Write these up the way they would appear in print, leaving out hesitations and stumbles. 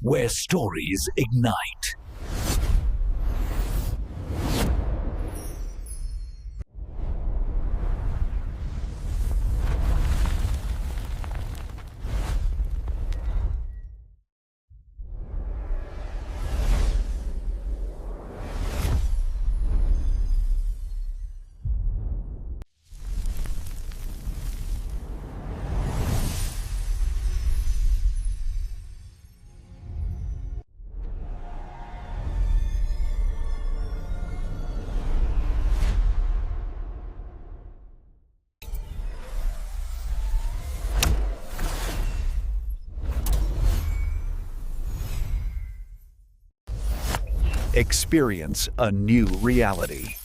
where stories ignite. Experience a new reality.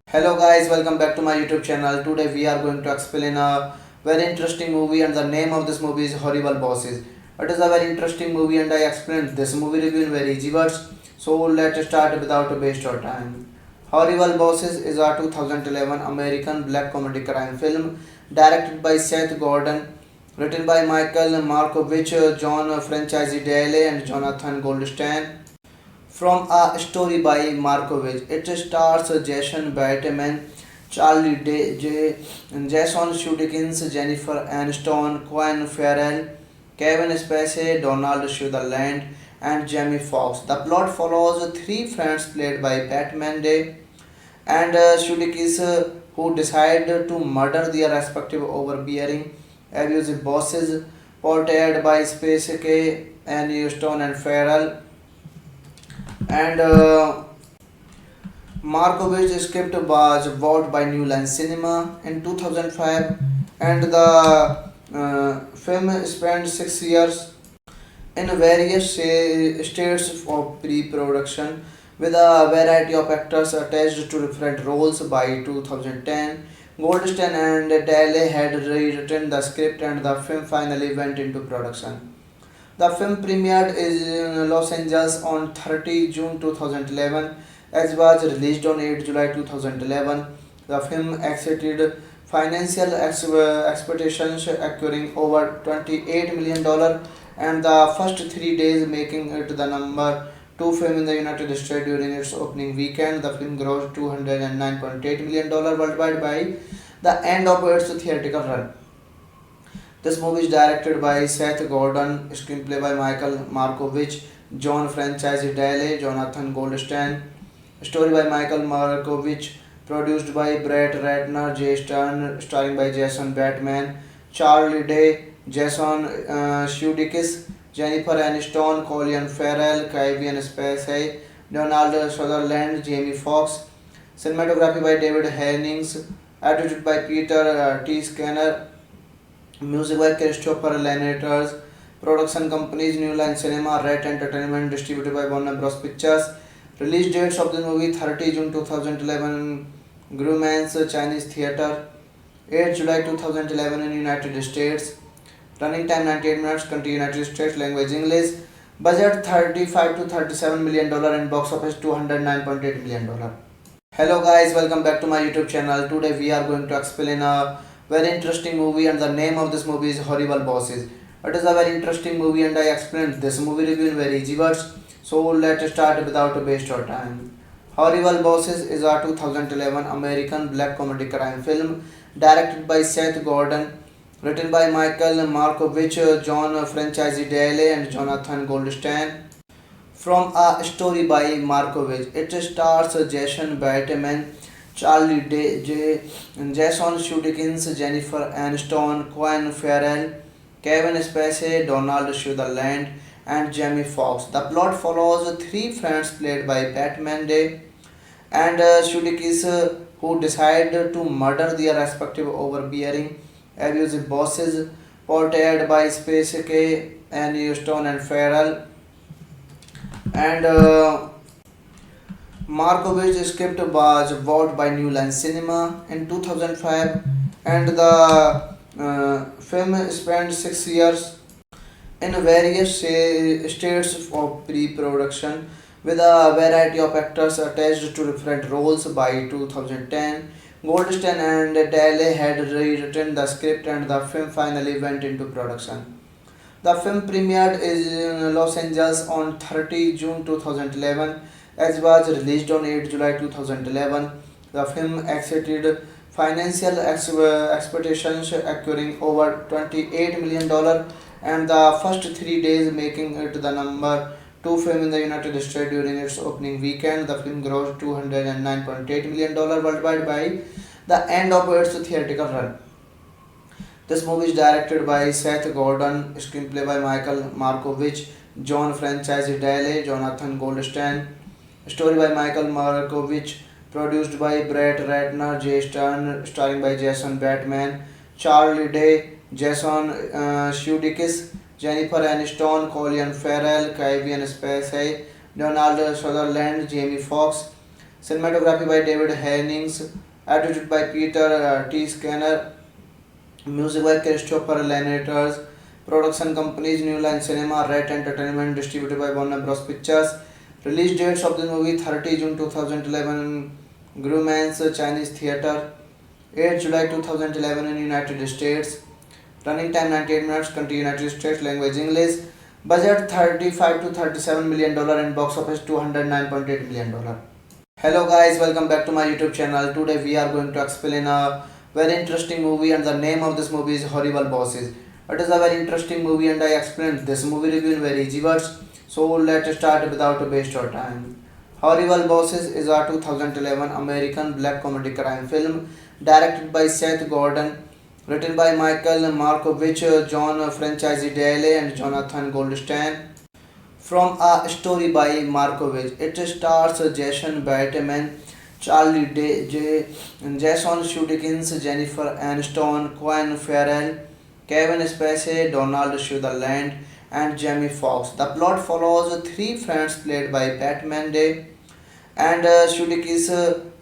Hello guys, welcome back to my YouTube channel. Today we are going to explain a very interesting movie, and the name of this movie is Horrible Bosses. It is a very interesting movie and I explained this movie review in very easy words. So let's start without a waste of time. Horrible Bosses is a 2011 American black comedy crime film directed by Seth Gordon, written by Michael Markovich, John Franchise Daly and Jonathan Goldstein. From a story by Markovich, it stars Jason Bateman, Charlie Day, Jason Sudeikis, Jennifer Aniston, Colin Farrell, Kevin Spacey, Donald Sutherland, and Jamie Foxx. The plot follows three friends played by Batman Day and Sudeikis who decide to murder their respective overbearing, abusive bosses, portrayed by Spacey, Aniston, and Farrell. And Markovich's script was bought by New Line Cinema in 2005, and the film spent 6 years in various states of pre-production with a variety of actors attached to different roles. By 2010, Goldstein and Daly had rewritten the script and the film finally went into production. The film premiered in Los Angeles on 30 June 2011 as was released on 8 July 2011. The film exceeded financial expectations, acquiring over $28 million and the first 3 days making it the number to film in the United States during its opening weekend. The film grossed $209.8 million worldwide by the end of its theatrical run. This movie is directed by Seth Gordon, screenplay by Michael Markovich, John Francis Daley, Jonathan Goldstein, story by Michael Markovich, produced by Brett Ratner, Jay Stern, starring by Jason Bateman, Charlie Day, Jason Sudeikis, Jennifer Aniston, Colin Farrell, Kevin Spacey, Donald Sutherland, Jamie Foxx. Cinematography by David Hennings, edited by Peter T. Skinner, music by Christopher Lenators, production companies New Line Cinema, Red Entertainment, distributed by Warner Bros. Pictures. Release dates of the movie 30 June 2011, Grumman's Chinese Theatre, 8 July 2011 in United States. Running time 98 minutes, country United States, language English. Budget 35 to 37 million dollar and box office 209.8 million dollar. Hello guys, welcome back to my YouTube channel. Today we are going to explain a very interesting movie and the name of this movie is Horrible Bosses. It is a very interesting movie and I explained this movie review in very easy words. So let's start without a waste of time. Horrible Bosses is a 2011 American black comedy crime film directed by Seth Gordon, written by Michael Markovich, John Francis Daley and Jonathan Goldstein. From a story by Markovich, it stars Jason Bateman, Charlie Day, Jason Sudeikis, Jennifer Aniston, Colin Farrell, Kevin Spacey, Donald Sutherland, and Jamie Foxx. The plot follows three friends played by Batman Day and Sudeikis who decide to murder their respective overbearing, abusive bosses, portrayed by Spacey, Aniston, and Farrell. And Markovich's script was bought by New Line Cinema in 2005, and the film spent 6 years in various states of pre-production with a variety of actors attached to different roles. By 2010, Goldstein and Daly had rewritten the script and the film finally went into production. The film premiered in Los Angeles on 30 June 2011 as was released on 8 July 2011. The film exceeded financial expectations, acquiring over $28 million and the first 3 days making it the number 2 film in the United States during its opening weekend. The film grossed $209.8 million worldwide by the end of its theatrical run. This movie is directed by Seth Gordon, screenplay by Michael Markovich, John Francis Daley, Jonathan Goldstein, story by Michael Markovich, produced by Brett Ratner, Jay Stern, starring by Jason Bateman, Charlie Day, Jason Sudeikis, Jennifer Aniston, Colin Farrell, Kevin Spacey, Donald Sutherland, Jamie Foxx. Cinematography by David Hennings, edited by Peter T. Skinner, music by Christopher Lenators, production companies New Line Cinema, Red Entertainment, distributed by Warner Bros. Pictures. Release dates of the movie 30 June 2011, Grumman's Chinese Theatre, 8 July 2011 in United States. Running time 98 minutes, country United States, language English. Budget 35 to 37 million dollar and box office 209.8 million dollar. Hello guys, welcome back to my YouTube channel. Today we are going to explain a very interesting movie and the name of this movie is Horrible Bosses. It is a very interesting movie and I explained this movie review in very easy words. So let's start without a waste of time. Horrible Bosses is a 2011 American black comedy crime film directed by Seth Gordon, written by Michael Markovich, John Francis Daley and Jonathan Goldstein. From a story by Markovich, it stars Jason Bateman, Charlie Day, Jason Sudeikis, Jennifer Aniston, Colin Farrell, Kevin Spacey, Donald Sutherland, and Jamie Foxx. The plot follows three friends played by Batman Day and Sudeikis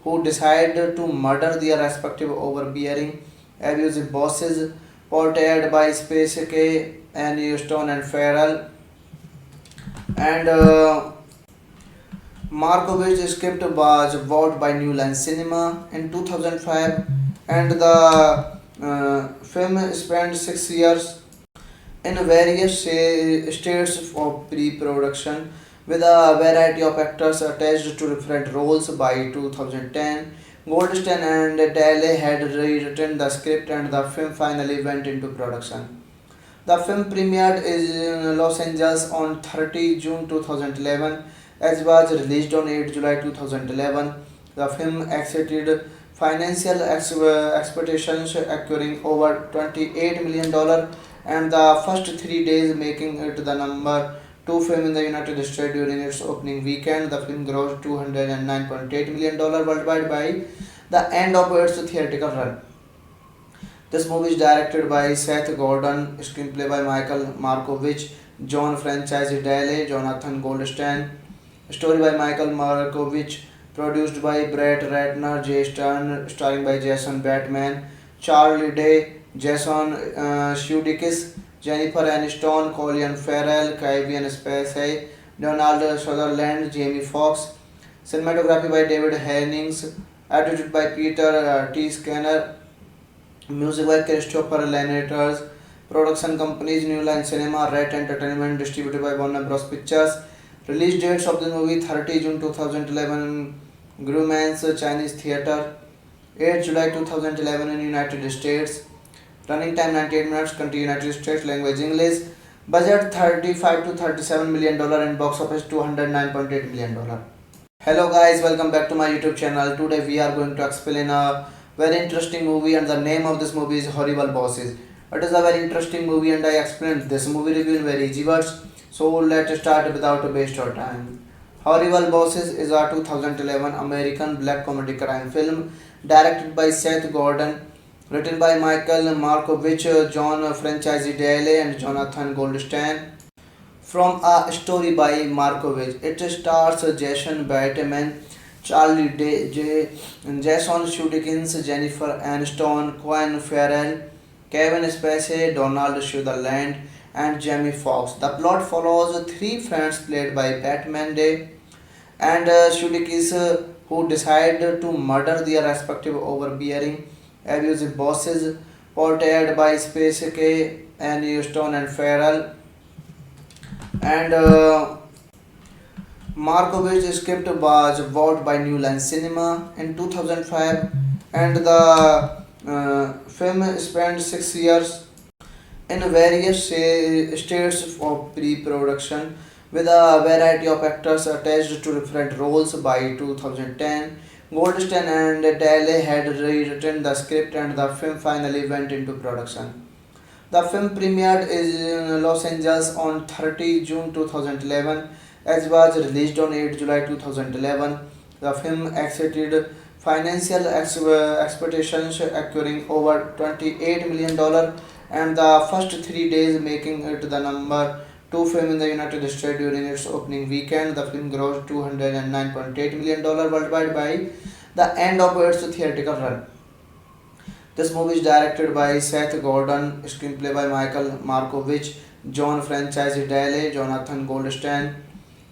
who decide to murder their respective overbearing, abusive bosses, portrayed by Spacey, Aniston, and Farrell. And Markovich's script was bought by New Line Cinema in 2005, and the film spent 6 years in various states of pre-production with a variety of actors attached to different roles. By 2010, Goldstein and Daly had rewritten the script and the film finally went into production. The film premiered in Los Angeles on 30 June 2011 as was released on 8 July 2011. The film exceeded financial expectations, acquiring over $28 million and the first 3 days making it the number two film in the United States during its opening weekend. The film grossed $209.8 million worldwide by the end of its theatrical run. This movie is directed by Seth Gordon, screenplay by Michael Markovich, John Franchise Daly, Jonathan Goldstein, story by Michael Markovich, produced by Brett Ratner, Jay Stern, starring by Jason Bateman, Charlie Day, Jason Sudeikis, Jennifer Aniston, Colin Farrell, Kevin Spacey, Donald Sutherland, Jamie Foxx. Cinematography by David Hennings, edited by Peter T. Skinner, music by Christopher Lenators, production companies New Line Cinema, Red Entertainment, distributed by Warner Bros. Pictures. Release dates of the movie 30 June 2011 Grumman's Chinese Theatre, 8 July 2011 in United States. Running time 98 minutes, country United States, language English. Budget 35 to $37 million and box office $209.8 million. Hello guys, welcome back to my YouTube channel. Today we are going to explain a very interesting movie and the name of this movie is Horrible Bosses. It is a very interesting movie and I explained this movie review in very easy words. So let's start without a waste of time. Horrible Bosses is a 2011 American black comedy crime film directed by Seth Gordon, written by Michael Markovich, John Franchise Daly and Jonathan Goldstein. From a story by Markovich, it stars Jason Bateman, Charlie Day, Jason Sudeikis, Jennifer Aniston, Colin Farrell, Kevin Spacey, Donald Sutherland, and Jamie Foxx. The plot follows three friends played by Batman Day and Sudeikis who decide to murder their respective overbearing, abusive bosses, portrayed by Spacey, Aniston, and Farrell. And Markovich's script was bought by New Line Cinema in 2005, and the film spent 6 years in various states of pre-production with a variety of actors attached to different roles. By 2010, Goldstein and Daly had rewritten the script and the film finally went into production. The film premiered in Los Angeles on 30 June 2011 as was released on 8 July 2011. The film exceeded financial expectations, acquiring over $28 million and the first 3 days making it the number two film in the United States during its opening weekend. The film grossed $209.8 million worldwide by the end of its theatrical run. This movie is directed by Seth Gordon, screenplay by Michael Markovich, John Franchise Daly, Jonathan Goldstein,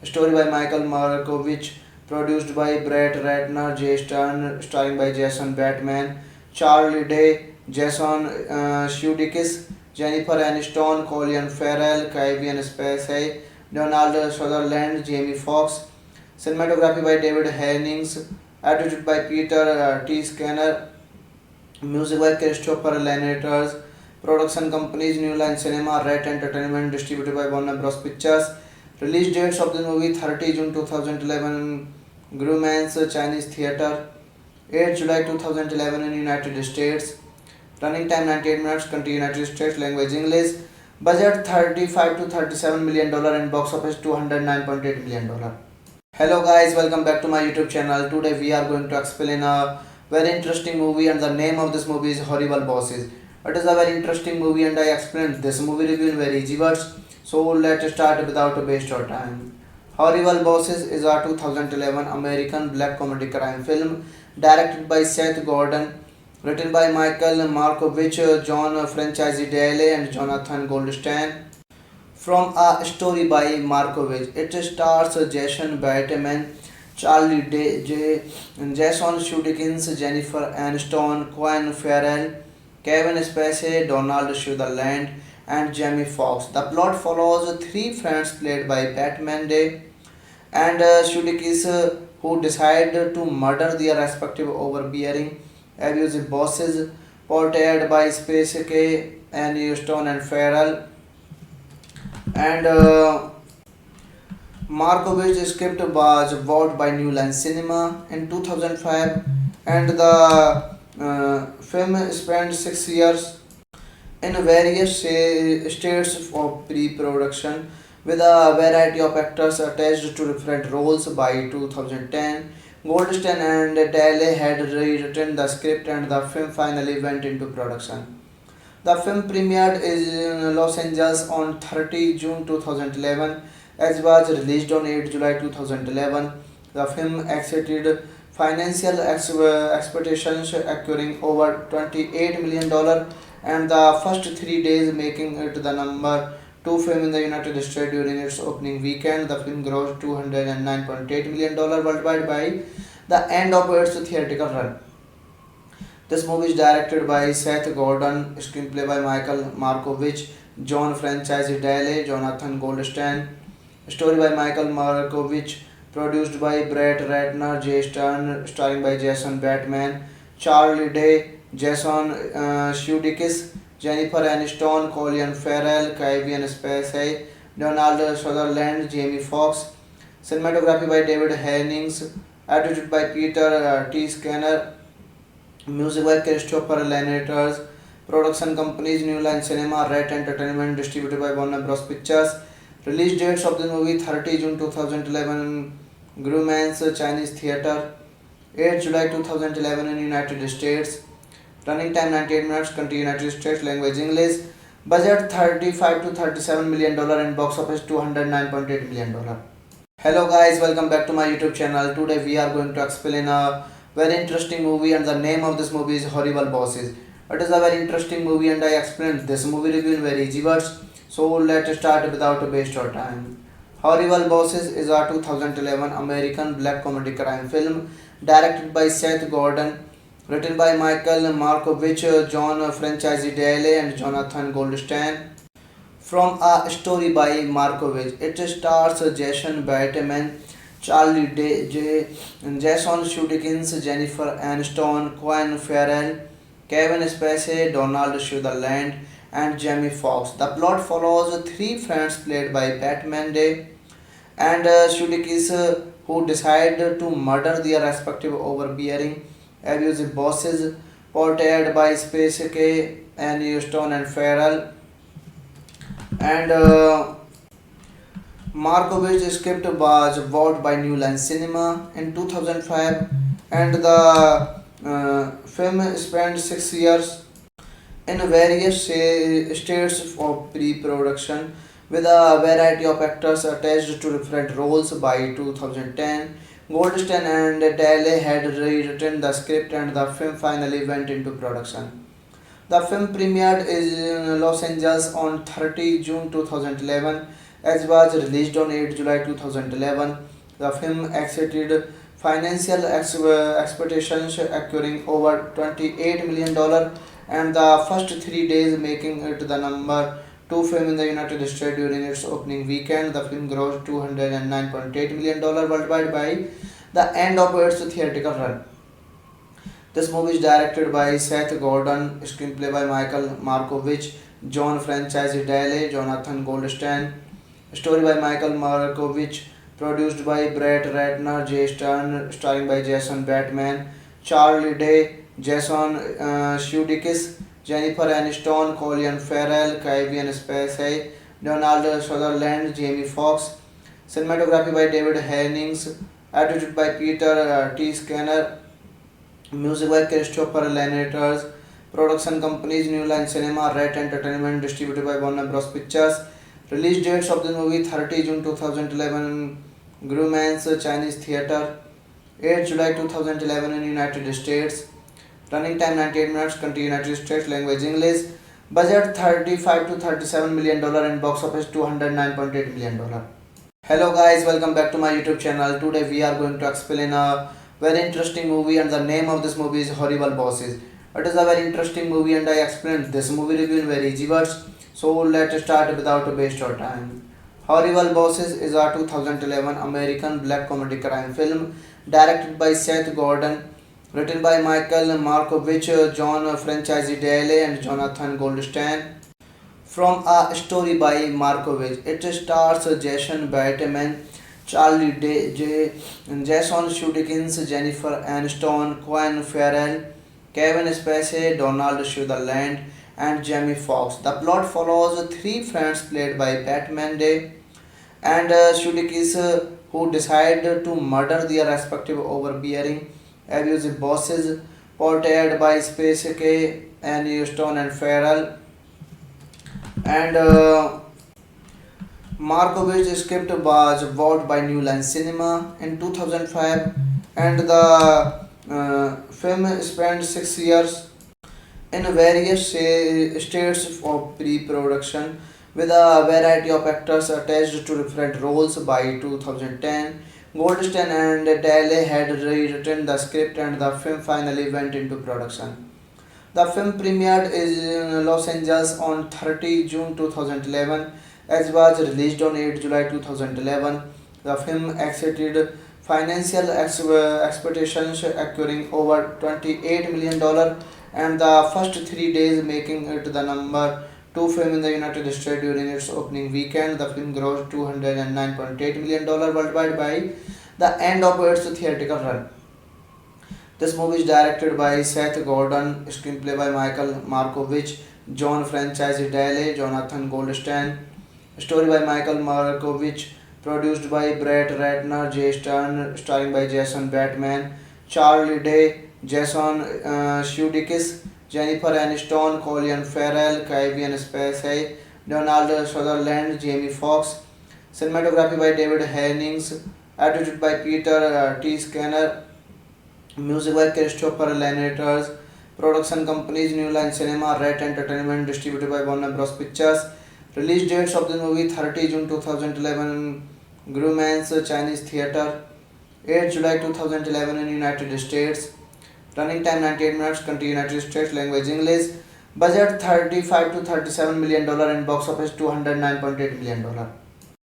story by Michael Markovich, produced by Brett Ratner, Jay Stern, starring by Jason Bateman, Charlie Day, Jason Sudeikis, Jennifer Aniston, Colin Farrell, Kevin Spacey, Donald Sutherland, Jamie Foxx. Cinematography by David Hennings, edited by Peter T. Skinner, music by Christopher Lenators, production companies New Line Cinema, Red Entertainment, distributed by Warner Bros. Pictures. Release dates of the movie 30 June 2011 Grumman's Chinese Theatre, 8 July 2011 in United States. Running time 98 minutes, country United States, language English. Budget 35 to $37 million and box office $209.8 million. Hello guys, welcome back to my YouTube channel. Today we are going to explain a very interesting movie and the name of this movie is Horrible Bosses. It is a very interesting movie and I explained this movie review in very easy words. So let's start without a waste of time. Horrible Bosses is a 2011 American black comedy crime film directed by Seth Gordon, written by Michael Markovich, John Franchise Daly and Jonathan Goldstein. From a story by Markovich, it stars Jason Bateman, Charlie Day, Jason Sudeikis, Jennifer Aniston, Colin Farrell, Kevin Spacey, Donald Sutherland, and Jamie Foxx. The plot follows three friends played by Batman Day and Shudikis who decide to murder their respective overbearing, abusive bosses, portrayed by Space K and Houston and Farrell, and Markovitch script was vowed by New Line Cinema in 2005, and the film spent 6 years in various states of pre-production with a variety of actors attached to different roles. By 2010, Goldstein and Daly had rewritten the script and the film finally went into production. The film premiered in Los Angeles on 30 June 2011 as was released on 8 July 2011. The film exceeded financial expectations, acquiring over $28 million and the first 3 days making it the number two film in the United States during its opening weekend. The film grossed $209.8 million worldwide by the end of its theatrical run. This movie is directed by Seth Gordon, screenplay by Michael Markovich, John Franchise Daly, Jonathan Goldstein, story by Michael Markovich, produced by Brett Ratner, Jay Stern, starring by Jason Bateman, Charlie Day, Jason Sudeikis, Jennifer Aniston, Colin Farrell, Kevin Spacey, Donald Sutherland, Jamie Foxx. Cinematography by David Hennings, edited by Peter T. Skinner, music by Christopher Lenators, production companies New Line Cinema, Red Entertainment, distributed by Warner Bros. Pictures. Release dates of the movie 30 June 2011 Grumman's Chinese Theatre, 8 July 2011 in United States. Running time 98 minutes, country United States, language English. Budget 35 to $37 million and box office $209.8 million. Hello guys, welcome back to my YouTube channel. Today we are going to explain a very interesting movie and the name of this movie is Horrible Bosses. It is a very interesting movie and I explained this movie review in very easy words. So let's start without a waste of time. Horrible Bosses is a 2011 American black comedy crime film directed by Seth Gordon, written by Michael Markovich, John Franchise Daly and Jonathan Goldstein. From a story by Markovich, it stars Jason Bateman, Charlie Day, Jason Sudeikis, Jennifer Aniston, Colin Farrell, Kevin Spacey, Donald Sutherland, and Jamie Foxx. The plot follows three friends played by Batman Day and Sudeikis who decide to murder their respective overbearing, abusive bosses, portrayed by Space K and Houston and Farrell, and Markovitch's script was vowed by New Line Cinema in 2005, and the film spent 6 years in various states of pre-production with a variety of actors attached to different roles. By 2010, Goldstein and Daly had rewritten the script and the film finally went into production. The film premiered in Los Angeles on 30 June 2011 as was released on 8 July 2011. The film exceeded financial expectations, acquiring over $28 million and the first 3 days making it the number two film in the United States during its opening weekend. The film grossed $209.8 million worldwide by the end of its theatrical run. This movie is directed by Seth Gordon, screenplay by Michael Markovich, John Franchise Daly, Jonathan Goldstein, story by Michael Markovich, produced by Brett Ratner, Jay Stern, starring by Jason Bateman, Charlie Day, Jason Sudeikis, Jennifer Aniston, Colin Farrell, Kevin Spacey, Donald Sutherland, Jamie Foxx. Cinematography by David Hennings, edited by Peter T. Skinner, music by Christopher Lenators, production companies New Line Cinema, Red Entertainment, distributed by Warner Bros. Pictures. Release dates of the movie 30 June 2011 Grumman's Chinese Theatre, 8 July 2011 in United States. Running time 98 minutes, country United States, language English. Budget 35 to $37 million and box office $209.8 million. Hello guys, welcome back to my YouTube channel. Today we are going to explain a very interesting movie and the name of this movie is Horrible Bosses. It is a very interesting movie and I explained this movie review in very easy words. So let's start without a waste of time. Horrible Bosses is a 2011 American black comedy crime film directed by Seth Gordon, written by Michael Markovich, John Francescoli, and Jonathan Goldstein. From a story by Markovich, it stars Jason Bateman, Jason Sudeikis, Jennifer Aniston, Colin Farrell, Kevin Spacey, Donald Sutherland, and Jamie Foxx. The plot follows three friends played by Batman Day and Sudeikis who decide to murder their respective overbearing, abusive bosses, portrayed by Spacey, Aniston, and Farrell. And Markovitch's script was bought by New Line Cinema in 2005, and the film spent 6 years in various states of pre-production with a variety of actors attached to different roles. By 2010, Goldstein and Daly had rewritten the script and the film finally went into production. The film premiered in Los Angeles on 30 June 2011 as was released on 8 July 2011. The film exceeded financial expectations, acquiring over $28 million and the first 3 days making it the number two film in the United States during its opening weekend. The film grossed $209.8 million worldwide by the end of its theatrical run. This movie is directed by Seth Gordon, screenplay by Michael Markovich, John Francescoli, Jonathan Goldstein, story by Michael Markovich, produced by Brett Ratner, Jay Stern, starring by Jason Bateman, Charlie Day, Jason Sudeikis, Jennifer Aniston, Colin Farrell, Kevin Spacey, Donald Sutherland, Jamie Foxx. Cinematography by David Hennings, edited by Peter T. Skinner, music by Christopher Lenators, production companies New Line Cinema, Red Entertainment, distributed by Warner Bros. Pictures. Release dates of the movie 30 June 2011 Grumman's Chinese Theatre, 8 July 2011 in United States. Running time 98 minutes, country United States, language English. Budget 35 to $37 million and box office $209.8 million.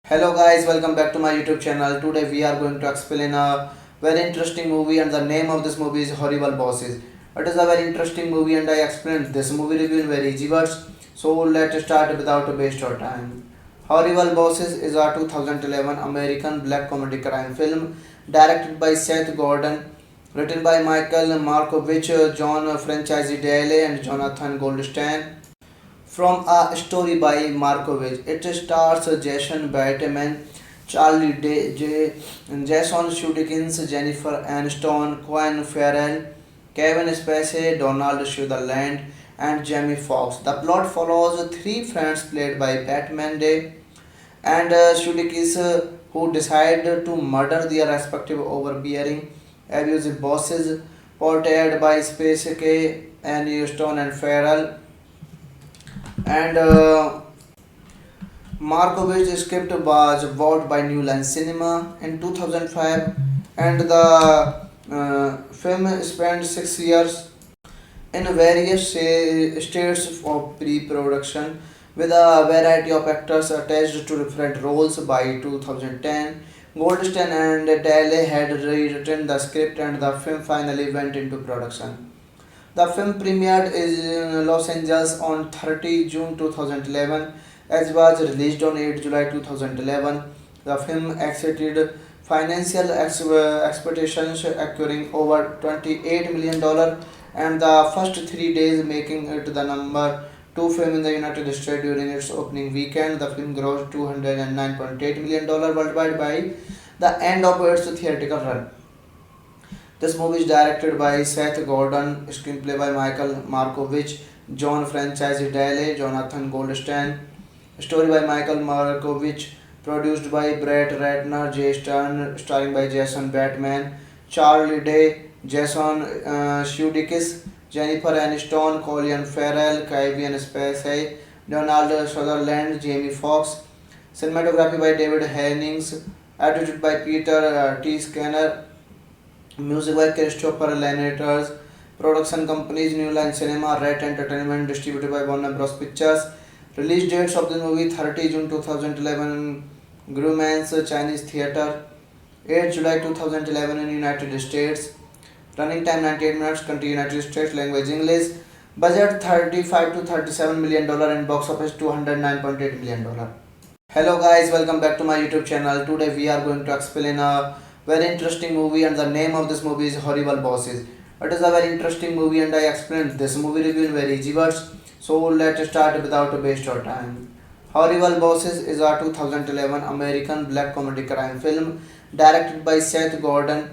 Hello guys, welcome back to my YouTube channel. Today we are going to explain a very interesting movie and the name of this movie is Horrible Bosses. It is a very interesting movie and I explained this movie review in very easy words. So let's start without a waste of time. Horrible Bosses is a 2011 American black comedy crime film directed by Seth Gordon, written by Michael Markovich, John Francescoli, and Jonathan Goldstein. From a story by Markovich, it stars Jason Bateman, Jason Sudeikis, Jennifer Aniston, Colin Farrell, Kevin Spacey, Donald Sutherland, and Jamie Foxx. The plot follows three friends played by Batman Day and Sudeikis who decide to murder their respective overbearing, abusive bosses, portrayed by Spacey, Aniston, and Farrell. And Markovich's script was bought by New Line Cinema in 2005, and the film spent 6 years in various states of pre-production with a variety of actors attached to different roles. By 2010, Goldstein and Daly had rewritten the script and the film finally went into production. The film premiered in Los Angeles on 30 June 2011 as was released on 8 July 2011. The film exceeded financial expectations, acquiring over $28 million and the first 3 days making it the number two film in the United States during its opening weekend. The film grossed $209.8 million worldwide by the end of its theatrical run. This movie is directed by Seth Gordon, screenplay by Michael Markovich, John Francescoli, Jonathan Goldstein, story by Michael Markovich, produced by Brett Ratner, Jay Stern, starring by Jason Bateman, Charlie Day, Jason Sudeikis, Jennifer Aniston, Colin Farrell, Kevin Spacey, Donald Sutherland, Jamie Foxx. Cinematography by David Hennings, edited by Peter T. Skinner, music by Christopher Lenators, production companies New Line Cinema, Red Entertainment, distributed by Warner Bros. Pictures. Release dates of the movie 30 June 2011 Grumman's Chinese Theatre, 8 July 2011 in United States. Running time 98 minutes. Country United States. Language English. Budget 35 to 37 million dollar and box office 209.8 million dollar. Hello guys, welcome back to my YouTube channel. Today we are going to explain a very interesting movie and the name of this movie is Horrible Bosses. It is a very interesting movie and I explained this movie review in very easy words. So let's start without a waste of time. Horrible Bosses is a 2011 American black comedy crime film directed by Seth Gordon,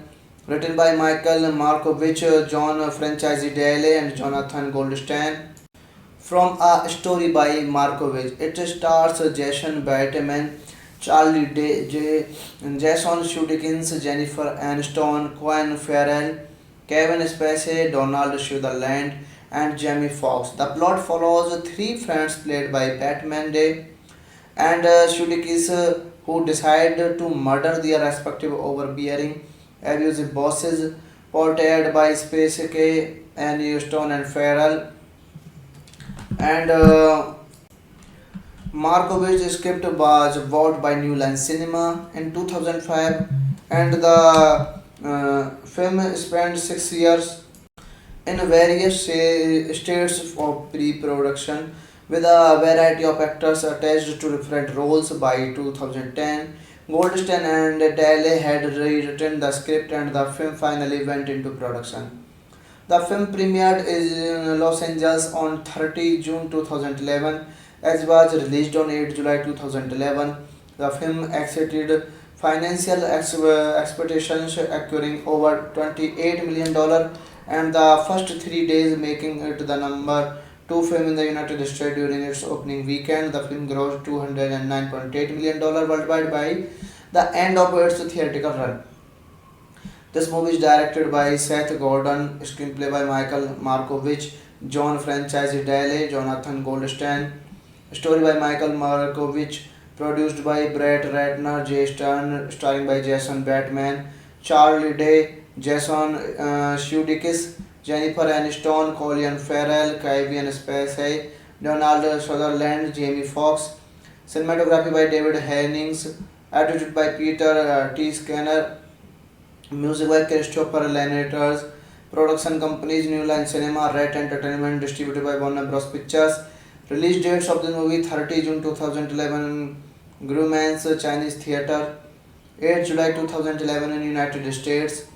written by Michael Markovich, John Franchise Daly and Jonathan Goldstein. From a story by Markovich, it stars Jason Bateman, Charlie Day, Jason Sudeikis, Jennifer Aniston, Colin Farrell, Kevin Spacey, Donald Sutherland, and Jamie Foxx. The plot follows three friends played by Batman Day and Sudeikis who decide to murder their respective overbearing, abusive bosses, portrayed by Spacey, Aniston, and Farrell. And Markovitch's script was bought by New Line Cinema in 2005, and the film spent 6 years in various states of pre-production with a variety of actors attached to different roles. By 2010, Goldstein and Daly had rewritten the script and the film finally went into production. The film premiered in Los Angeles on 30 June 2011 as was released on 8 July 2011. The film exceeded financial expectations, acquiring over $28 million and the first 3 days making it the number 2 film in the United States during its opening weekend. The film grossed $209.8 million worldwide by the end of its theatrical run. This movie is directed by Seth Gordon, screenplay by Michael Markovich, John Franchise Daly, Jonathan Goldstein, story by Michael Markovich, produced by Brett Ratner, Jay Stern, starring by Jason Bateman, Charlie Day, Jason Sudeikis, Jennifer Aniston, Colin Farrell, Kevin Spacey, Donald Sutherland, Jamie Foxx, cinematography by David Hennings, edited by Peter T. Skinner, music by Christopher Lenators, production companies New Line Cinema, Red Entertainment, distributed by Warner Bros. Pictures. Release dates of the movie 30 June 2011 Grumman's Chinese Theatre, 8 July 2011 in United States.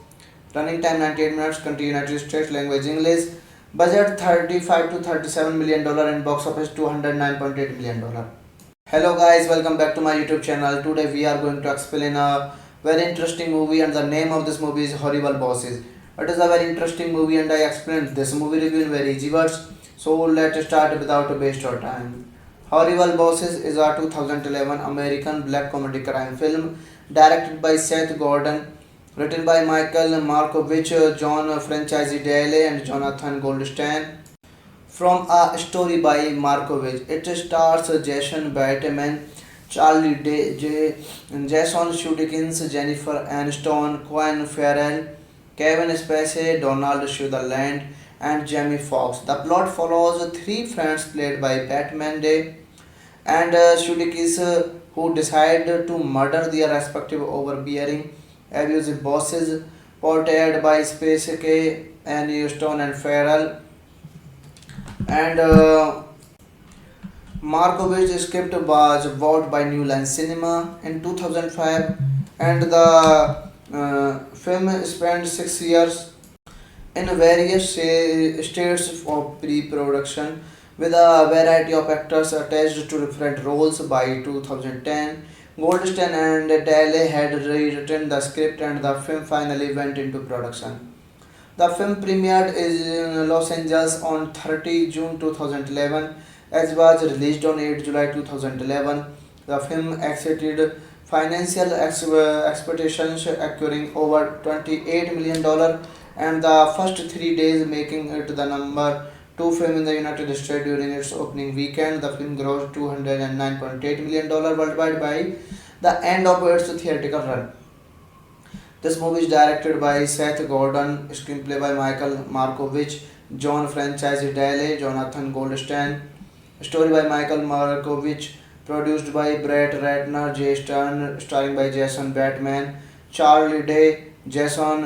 Running time 98 minutes. Country United States. Language English. Budget 35 to 37 million dollar and box office 209.8 million dollar. Hello guys, welcome back to my YouTube channel. Today we are going to explain a very interesting movie and the name of this movie is Horrible Bosses. It is a very interesting movie and I explained this movie review in very easy words. So let's start without a waste of time. Horrible Bosses is a 2011 American black comedy crime film directed by Seth Gordon, written by Michael Markovich, John Franchise Daly and Jonathan Goldstein. From a story by Markovich, it stars Jason Bateman, Charlie Day, Jason Sudeikis, Jennifer Aniston, Colin Farrell, Kevin Spacey, Donald Sutherland, and Jamie Foxx. The plot follows three friends played by Batman Day and Sudeikis who decide to murder their respective overbearing, abusive bosses, portrayed by Spacey, Aniston, and Farrell. And Markovich's script was bought by New Line Cinema in 2005, and the film spent 6 years in various states of pre-production with a variety of actors attached to different roles. By 2010, Goldstein and Daly had rewritten the script and the film finally went into production. The film premiered in Los Angeles on 30 June 2011 as was released on 8 July 2011. The film exceeded financial expectations, acquiring over $28 million and the first 3 days making it the number 2 film in the United States during its opening weekend. The film grossed $209.8 million worldwide by the end of its theatrical run. This movie is directed by Seth Gordon, screenplay by Michael Markovich, John Franchise Daly, Jonathan Goldstein, story by Michael Markovich, produced by Brett Ratner, Jay Stern, starring by Jason Bateman, Charlie Day, Jason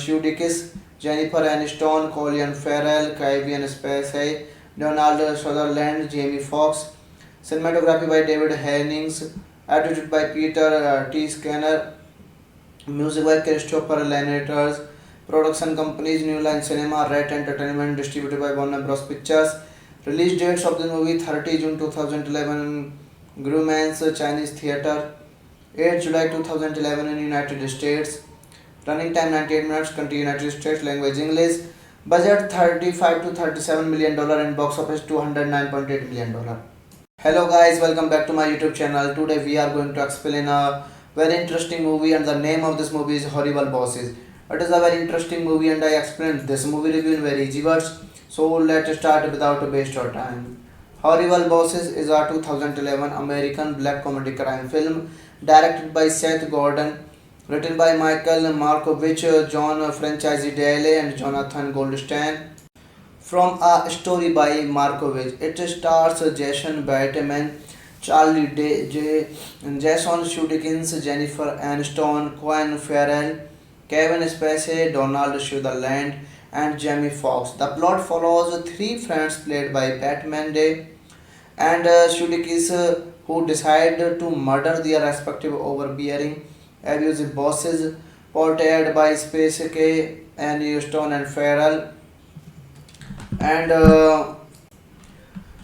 Sudeikis, Jennifer Aniston, Colin Farrell, Kevin Spacey, Donald Sutherland, Jamie Foxx. Cinematography by David Hennings, edited by Peter T. Skinner, music by Christopher Lenators, production companies New Line Cinema, Red Entertainment, distributed by Warner Bros. Pictures. Release dates of the movie 30 June 2011 Grumman's Chinese Theatre, 8 July 2011 in United States. Running time 98 minutes, country United States, language English. Budget 35 to 37 million dollar and box office 209.8 million dollar. Hello guys, welcome back to my YouTube channel. Today we are going to explain a very interesting movie and the name of this movie is Horrible Bosses. It is a very interesting movie and I explained this movie review in very easy words. So let's start without waste of time. Horrible Bosses is a 2011 American black comedy crime film directed by Seth Gordon, written by Michael Markovich, John Franchise Daly and Jonathan Goldstein. From a story by Markovich, it stars Jason Bateman, Charlie Day, Jason Sudeikis, Jennifer Aniston, Colin Farrell, Kevin Spacey, Donald Sutherland, and Jamie Foxx. The plot follows three friends played by Batman Day and Sudeikis who decide to murder their respective overbearing, abusive bosses, portrayed by Spacey, Aniston, and Farrell. And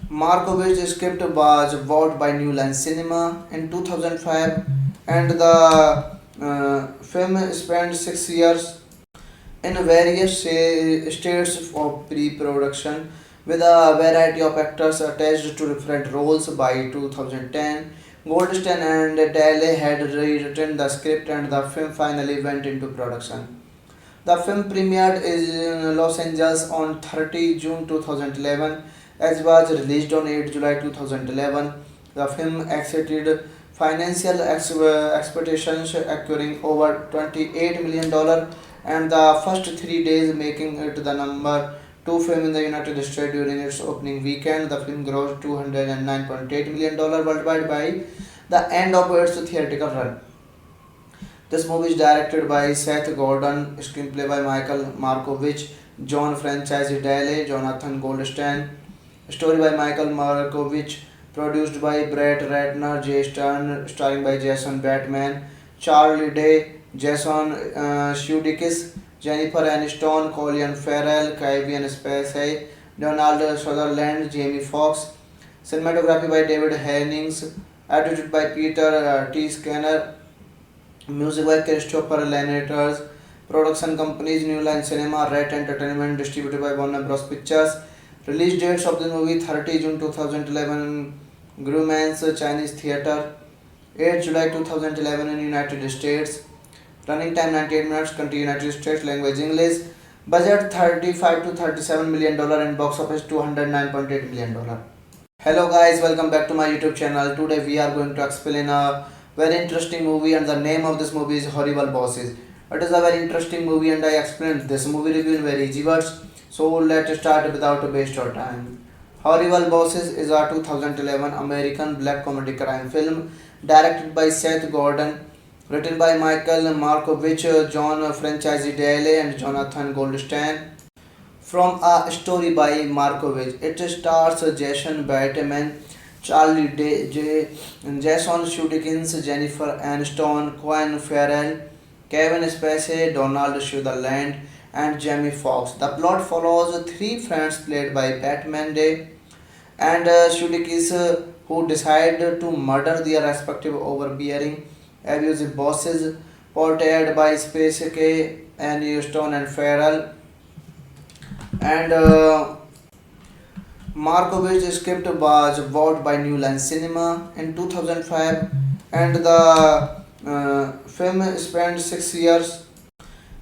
Markovich's script was vowed by New Line Cinema in 2005, and the film spent 6 years in various states of pre-production with a variety of actors attached to different roles. By 2010, Goldstein and Daly had rewritten the script and the film finally went into production. The film premiered in Los Angeles on 30 June 2011 as was released on 8 July 2011. The film exceeded financial expectations, acquiring over $28 million and the first 3 days making it the number 2 film in the United States during its opening weekend. The film grossed $209.8 million worldwide by the end of its theatrical run. This movie is directed by Seth Gordon, screenplay by Michael Markovich, John Franchise Daly, Jonathan Goldstein, story by Michael Markovich, produced by Brett Ratner, Jay Stern, starring by Jason Bateman, Charlie Day, Jason Sudeikis, Jennifer Aniston, Colin Farrell, Kevin Spacey, Donald Sutherland, Jamie Foxx. Cinematography by David Hennings, edited by Peter T. Skinner, music by Christopher Lenators, production companies New Line Cinema, Red Entertainment, distributed by Warner Bros. Pictures. Release dates of the movie 30 June 2011 Grumman's Chinese Theatre, 8 July 2011 in United States. Running time 98 minutes, country United States, language English. Budget 35 to 37 million dollar and box office 209.8 million dollar. Hello guys, welcome back to my YouTube channel. Today we are going to explain a very interesting movie and the name of this movie is Horrible Bosses. It is a very interesting movie and I explained this movie review in very easy words. So let's start without waste of time. Horrible Bosses is a 2011 American black comedy crime film directed by Seth Gordon, written by Michael Markovich, John Franchise Daly and Jonathan Goldstein. From a story by Markovich, it stars Jason Bateman, Charlie Day, Jason Sudeikis, Jennifer Aniston, Colin Farrell, Kevin Spacey, Donald Sutherland, and Jamie Foxx. The plot follows three friends played by Batman Day and Sudeikis who decide to murder their respective overbearing, abusive bosses, portrayed by Spacey, Aniston, and Farrell. And Markovich's script was vowed by New Line Cinema in 2005, and the film spent 6 years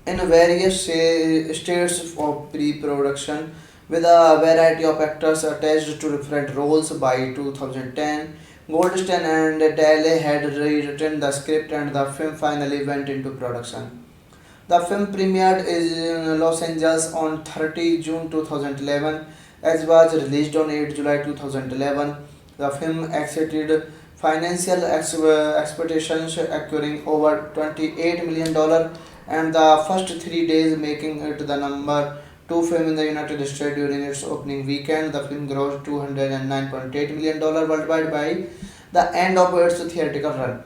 in various states of pre-production with a variety of actors attached to different roles. By 2010, Goldstein and Daly had rewritten the script and the film finally went into production. The film premiered in Los Angeles on 30 June 2011 as was released on 8 July 2011. The film exceeded financial expectations acquiring over $28 million, and the first 3 days making it the number two film in the United States during its opening weekend. The film grossed $209.8 million worldwide by the end of its theatrical run.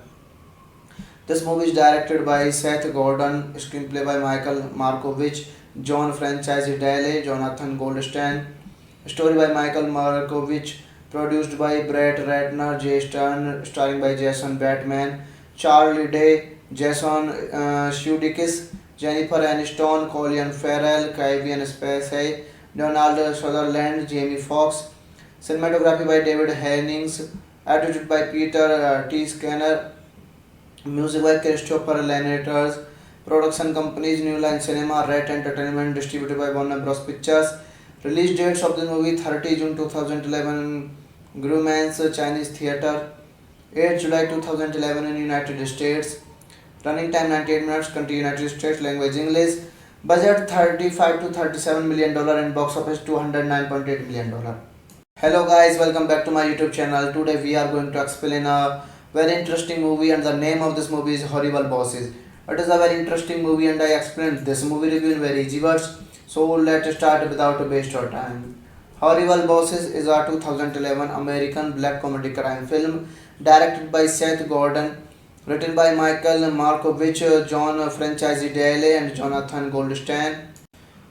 This movie is directed by Seth Gordon, screenplay by Michael Markovich, John Francis Daley, Jonathan Goldstein, story by Michael Markovich, produced by Brett Ratner, Jay Stern, starring by Jason Bateman, Charlie Day, Jason Sudeikis, Jennifer Aniston, Colin Farrell, Kevin Spacey, Donald Sutherland, Jamie Foxx. Cinematography by David Hennings, edited by Peter T. Skinner, music by Christopher Lenators, production companies New Line Cinema, Red Entertainment, distributed by Warner Bros. Pictures. Release dates of the movie 30 June 2011 Grumman's Chinese Theatre, 8 July 2011 in United States. Running time 98 minutes, country United States, language English. Budget 35 to $37 million and box office $209.8 million. Hello guys, welcome back to my YouTube channel. Today we are going to explain a very interesting movie, and the name of this movie is Horrible Bosses. It is a very interesting movie and I explained this movie review in very easy words. So let's start without waste of time. Horrible Bosses is a 2011 American black comedy crime film directed by Seth Gordon, written by Michael Markovich, John Francis Daley, and Jonathan Goldstein.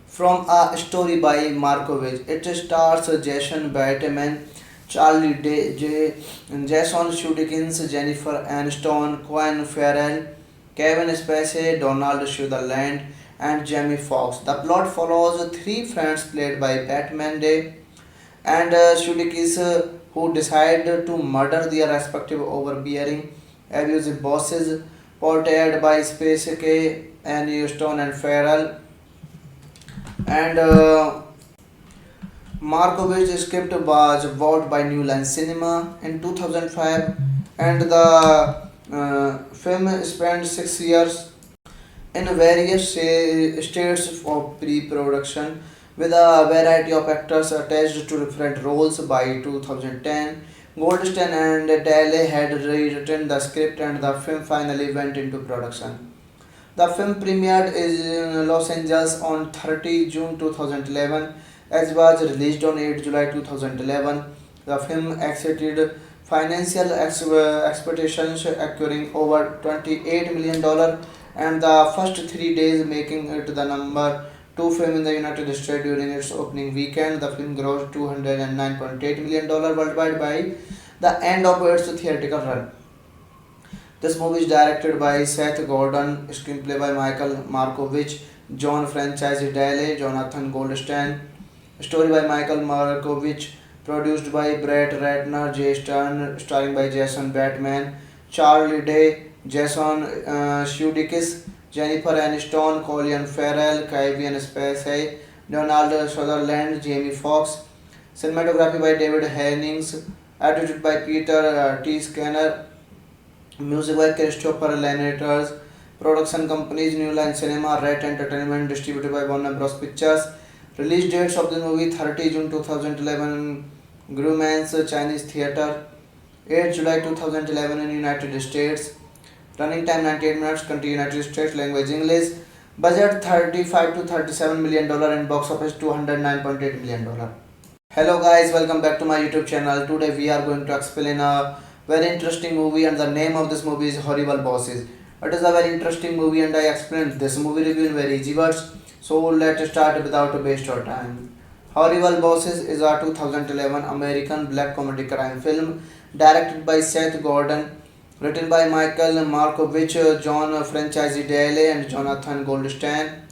From a story by Markovich, it stars Jason Bateman, Charlie Day, Jason Sudeikis, Jennifer Aniston, Colin Farrell, Kevin Spacey, Donald Sutherland, and Jamie Foxx. The plot follows three friends played by Batman Day and Sudeikis who decide to murder their respective overbearing, abusive bosses, portrayed by Spacey, Aniston, and Farrell. And Markovich's script was bought by New Line Cinema in 2005, and the film spent 6 years in various states of pre-production with a variety of actors attached to different roles. By 2010, Goldstein and Daly had rewritten the script and the film finally went into production. The film premiered in Los Angeles on 30 June 2011, as was released on 8 July 2011. The film exceeded financial expectations, acquiring over $28 million, and the first 3 days making it the number two film in the United States during its opening weekend. The film grossed $209.8 million worldwide by the end of its theatrical run. This movie is directed by Seth Gordon, screenplay by Michael Markovich, John Francis Daley, Jonathan Goldstein, story by Michael Markovich, produced by Brett Ratner, Jay Stern, starring by Jason Bateman, Charlie Day, Jason Sudeikis, Jennifer Aniston, Colin Farrell, Kevin Spacey, Donald Sutherland, Jamie Foxx. Cinematography by David Hennings, edited by Peter T. Skinner, music by Christopher Lenators, production companies New Line Cinema, Red Entertainment, distributed by Warner Bros. Pictures. Release dates of the movie 30 June 2011 Grumman's Chinese Theatre, 8 July 2011 in United States. Running time 98 minutes, country United States, language English. Budget 35 to $37 million and box office $209.8 million. Hello guys, welcome back to my YouTube channel. Today we are going to explain a very interesting movie, and the name of this movie is Horrible Bosses. It is a very interesting movie and I explained this movie review in very easy words. So let's start without waste of time. Horrible Bosses is a 2011 American black comedy crime film directed by Seth Gordon, written by Michael Markovich, John Francis Daley, and Jonathan Goldstein.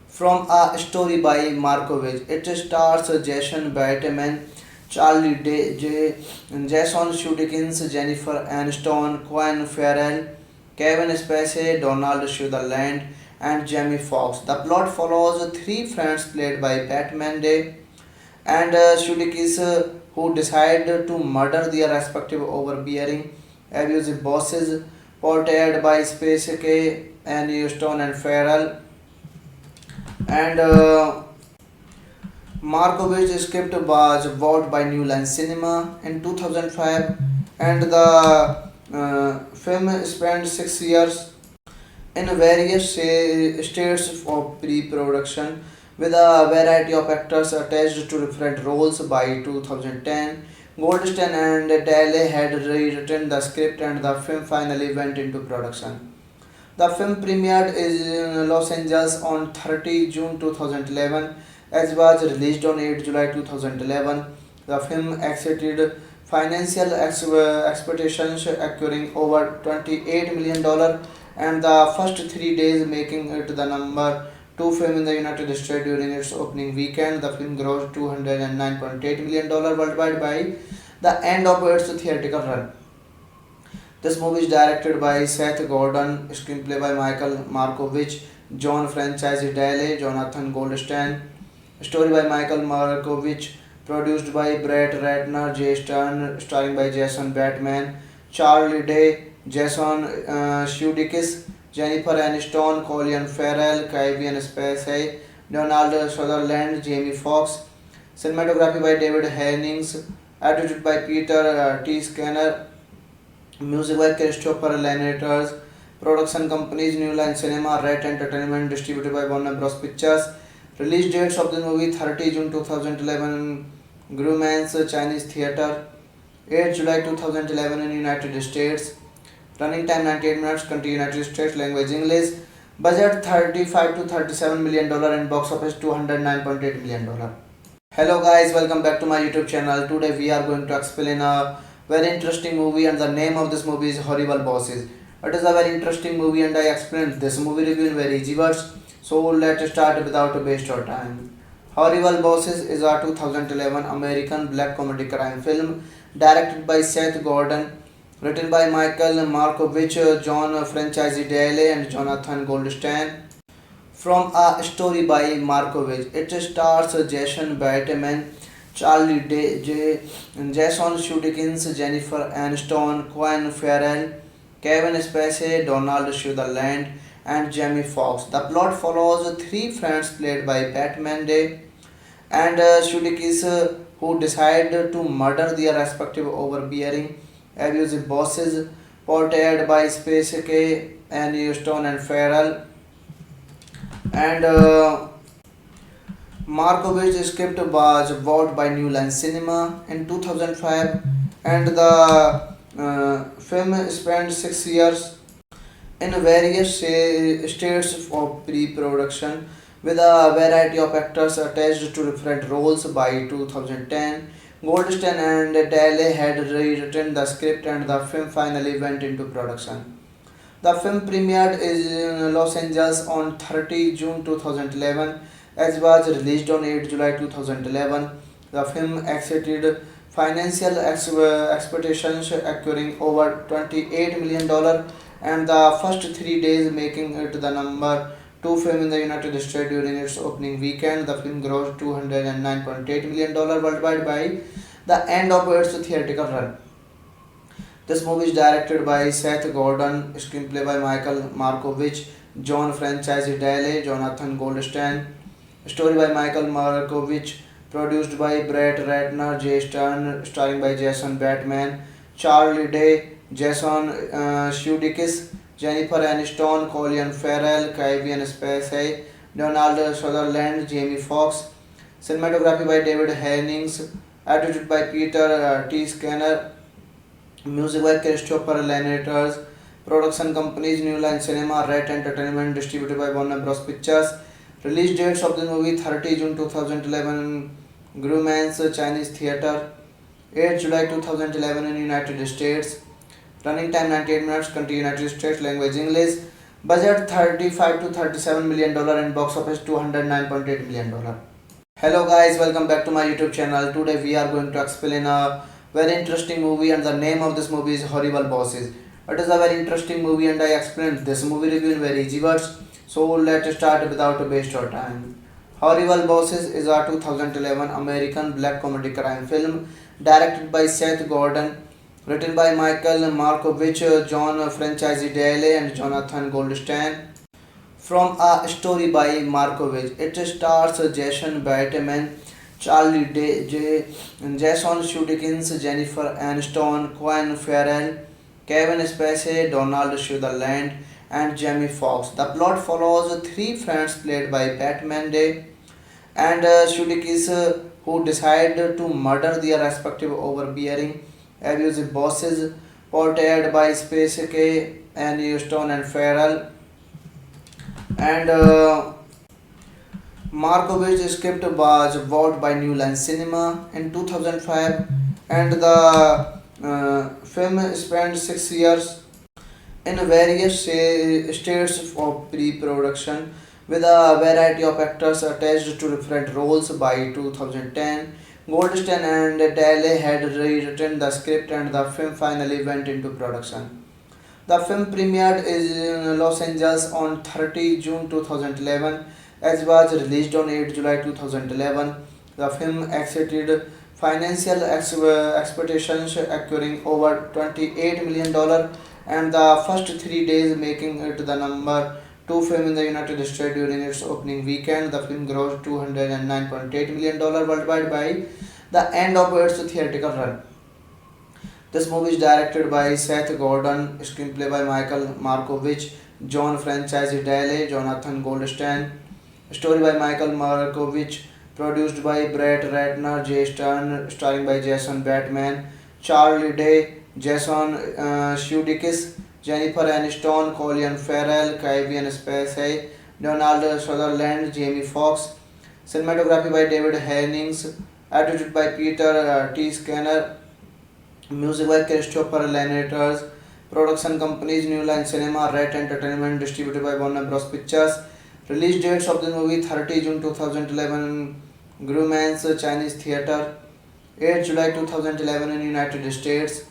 From a story by Markovich, it stars Jason Bateman, Charlie Day, Jason Sudeikis, Jennifer Aniston, Colin Farrell, Kevin Spacey, Donald Sutherland, and Jamie Foxx. The plot follows three friends played by Batman Day and Sudeikis who decide to murder their respective overbearing, abusive bosses, portrayed by Spacey, Aniston, and Farrell. And Markovich's script was bought by New Line Cinema in 2005, and the film spent 6 years in various states of pre-production with a variety of actors attached to different roles. By 2010, Goldstein and Daly had rewritten the script and the film finally went into production. The film premiered in Los Angeles on 30 June 2011 as was released on 8 July 2011. The film exceeded financial expectations, acquiring over $28 million and the first 3 days making it the number two film in the United States during its opening weekend. The film grossed $209.8 million worldwide by the end of its theatrical run. This movie is directed by Seth Gordon, screenplay by Michael Markovich, John Francis Daley, Jonathan Goldstein, story by Michael Markovich, produced by Brett Ratner, Jay Stern, starring by Jason Bateman, Charlie Day, Jason Sudeikis, Jennifer Aniston, Colin Farrell, Kevin Spacey, Donald Sutherland, Jamie Foxx. Cinematography by David Hennings, edited by Peter T. Skinner, music by Christopher Lenators, production companies New Line Cinema, Red Entertainment, distributed by Warner Bros. Pictures. Release dates of the movie 30 June 2011 Grumman's Chinese Theatre, 8 July 2011 in United States. Running time 98 minutes, country United States, language English. Budget 35 to $37 million and box office $209.8 million. Hello guys, welcome back to my YouTube channel. Today we are going to explain a very interesting movie and the name of this movie is Horrible Bosses. It is a very interesting movie and I explained this movie review in very easy words. So let's start without waste of time. Horrible Bosses is a 2011 American black comedy crime film directed by Seth Gordon, written by Michael Markovich, John Francis Daley and Jonathan Goldstein. From a story by Markovich, it stars Jason Bateman, Charlie Day, Jason Sudeikis, Jennifer Aniston, Colin Farrell, Kevin Spacey, Donald Sutherland, and Jamie Foxx. The plot follows three friends played by Batman Day and Sudeikis who decide to murder their respective overbearing, abusive bosses, portrayed by Spacey, Aniston, and Farrell. And Markovich's script was bought by New Line Cinema in 2005, and the film spent 6 years in various states of pre-production with a variety of actors attached to different roles. By 2010, Goldstein and Daly had rewritten the script and the film finally went into production. The film premiered in Los Angeles on 30 June 2011 as was released on 8 July 2011. The film exceeded financial expectations, acquiring over $28 million and the first 3 days making it the number two film in the United States during its opening weekend. The film grossed $209.8 million worldwide by the end of its theatrical run. This movie is directed by Seth Gordon, screenplay by Michael Markovich, John Francis Daley, Jonathan Goldstein, story by Michael Markovich, produced by Brett Ratner, Jay Stern, starring by Jason Bateman, Charlie Day, Jason Sudeikis, Jennifer Aniston, Colin Farrell, Kevin Spacey, Donald Sutherland, Jamie Foxx. Cinematography by David Hennings, edited by Peter T. Skinner, music by Christopher Lenators, production companies New Line Cinema, Red Entertainment, distributed by Warner Bros. Pictures. Release dates of the movie 30 June 2011 Grumman's Chinese Theatre, 8 July 2011 in United States. Running time 98 minutes, country United States, language English. Budget 35 to $37 million and box office $209.8 million. Hello guys, welcome back to my YouTube channel. Today we are going to explain a very interesting movie and the name of this movie is Horrible Bosses. It is a very interesting movie and I explained this movie review in very easy words. So let's start without waste of time. Horrible Bosses is a 2011 American black comedy crime film directed by Seth Gordon, written by Michael Markovich, John Francis Daley and Jonathan Goldstein. From a story by Markovich, it stars Jason Bateman, Jason Sudeikis, Jennifer Aniston, Colin Farrell, Kevin Spacey, Donald Sutherland, and Jamie Foxx. The plot follows three friends played by Batman Day and Sudeikis who decide to murder their respective overbearing, abusive bosses, portrayed by Spacey, Aniston, and Farrell, and Markovitch script was bought by New Line Cinema in 2005, and the film spent 6 years in various states of pre-production with a variety of actors attached to different roles. By 2010, Goldstein and Daly had rewritten the script and the film finally went into production. The film premiered in Los Angeles on 30 June 2011 as was released on 8 July 2011. The film exceeded financial expectations, acquiring over $28 million and the first 3 days making it the number two film in the United States during its opening weekend. The film grossed $209.8 million worldwide by the end of its theatrical run. This movie is directed by Seth Gordon, screenplay by Michael Markovich, John Franchise Daly, Jonathan Goldstein, story by Michael Markovich, produced by Brett Ratner, Jay Stern, starring by Jason Bateman, Charlie Day, Jason Sudeikis, Jennifer Aniston, Colin Farrell, Kevin Spacey, Donald Sutherland, Jamie Foxx. Cinematography by David Hennings, edited by Peter T. Skinner, music by Christopher Lenators, production companies New Line Cinema, Red Entertainment, distributed by Warner Bros. Pictures. Release dates of the movie: 30 June 2011 Grumman's Chinese Theatre, 8 July 2011 in United States.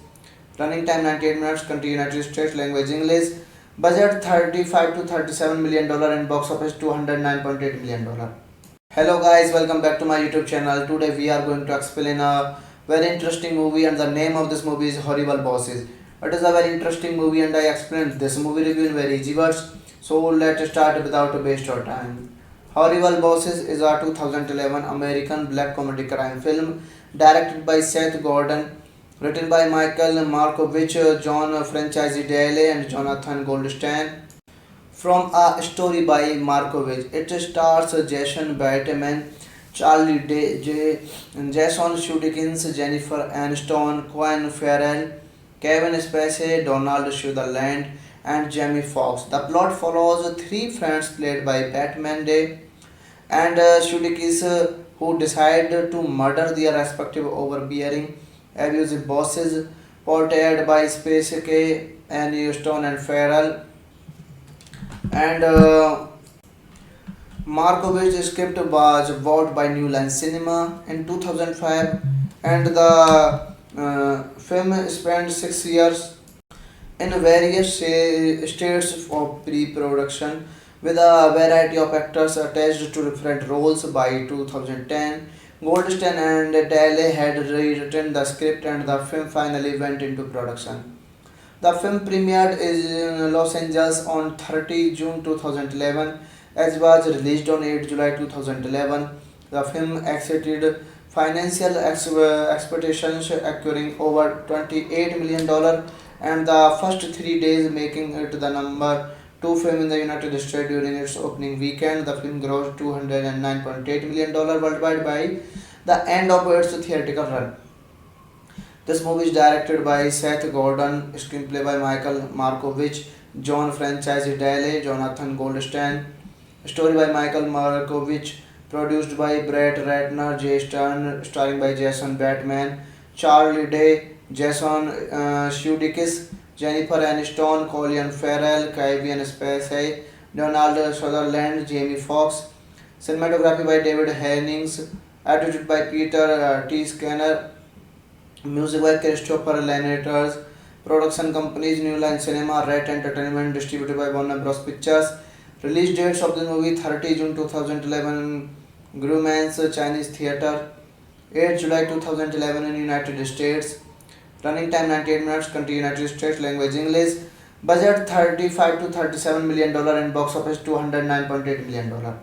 Running time 98 minutes. Country United States. Language English. Budget 35 to 37 million dollar and box office 209.8 million dollar. Hello guys, welcome back to my YouTube channel. Today we are going to explain a very interesting movie and the name of this movie is Horrible Bosses. It is a very interesting movie and I explained this movie review in very easy words. So let's start without waste of time. Horrible Bosses is a 2011 American black comedy crime film directed by Seth Gordon, written by Michael Markovich, John Franchise Daly, and Jonathan Goldstein. From a story by Markovich, it stars Jason Bateman, Jason Sudeikis, Jennifer Aniston, Colin Farrell, Kevin Spacey, Donald Sutherland, and Jamie Foxx. The plot follows three friends played by Batman Day and Sudeikis who decide to murder their respective overbearing, abusive bosses, portrayed by Spacey, Aniston, and Farrell, and Markovitch script was bought by New Line Cinema in 2005, and the film spent 6 years in various states of pre-production with a variety of actors attached to different roles. By 2010, Goldstein and Daly had rewritten the script and the film finally went into production. The film premiered in Los Angeles on 30 June 2011 as was released on 8 July 2011. The film exceeded financial expectations, acquiring over $28 million and the first 3 days making it the number two film in the United States during its opening weekend. The film grossed $209.8 million worldwide by the end of its theatrical run. This movie is directed by Seth Gordon, screenplay by Michael Markovich, John Franchise Daly, Jonathan Goldstein, story by Michael Markovich, produced by Brett Ratner, Jay Stern, starring by Jason Bateman, Charlie Day, Jason Sudeikis, Jennifer Aniston, Colin Farrell, Kevin Spacey, Donald Sutherland, Jamie Foxx. Cinematography by David Hennings, edited by Peter T. Skinner, music by Christopher Lenators, production companies New Line Cinema, Red Entertainment, distributed by Warner Bros. Pictures. Release dates of the movie: 30 June 2011 Grumman's Chinese Theatre, 8 July 2011 in United States. Running time 98 minutes. Country United States. Language English. Budget 35 to 37 million dollar and box office 209.8 million dollar.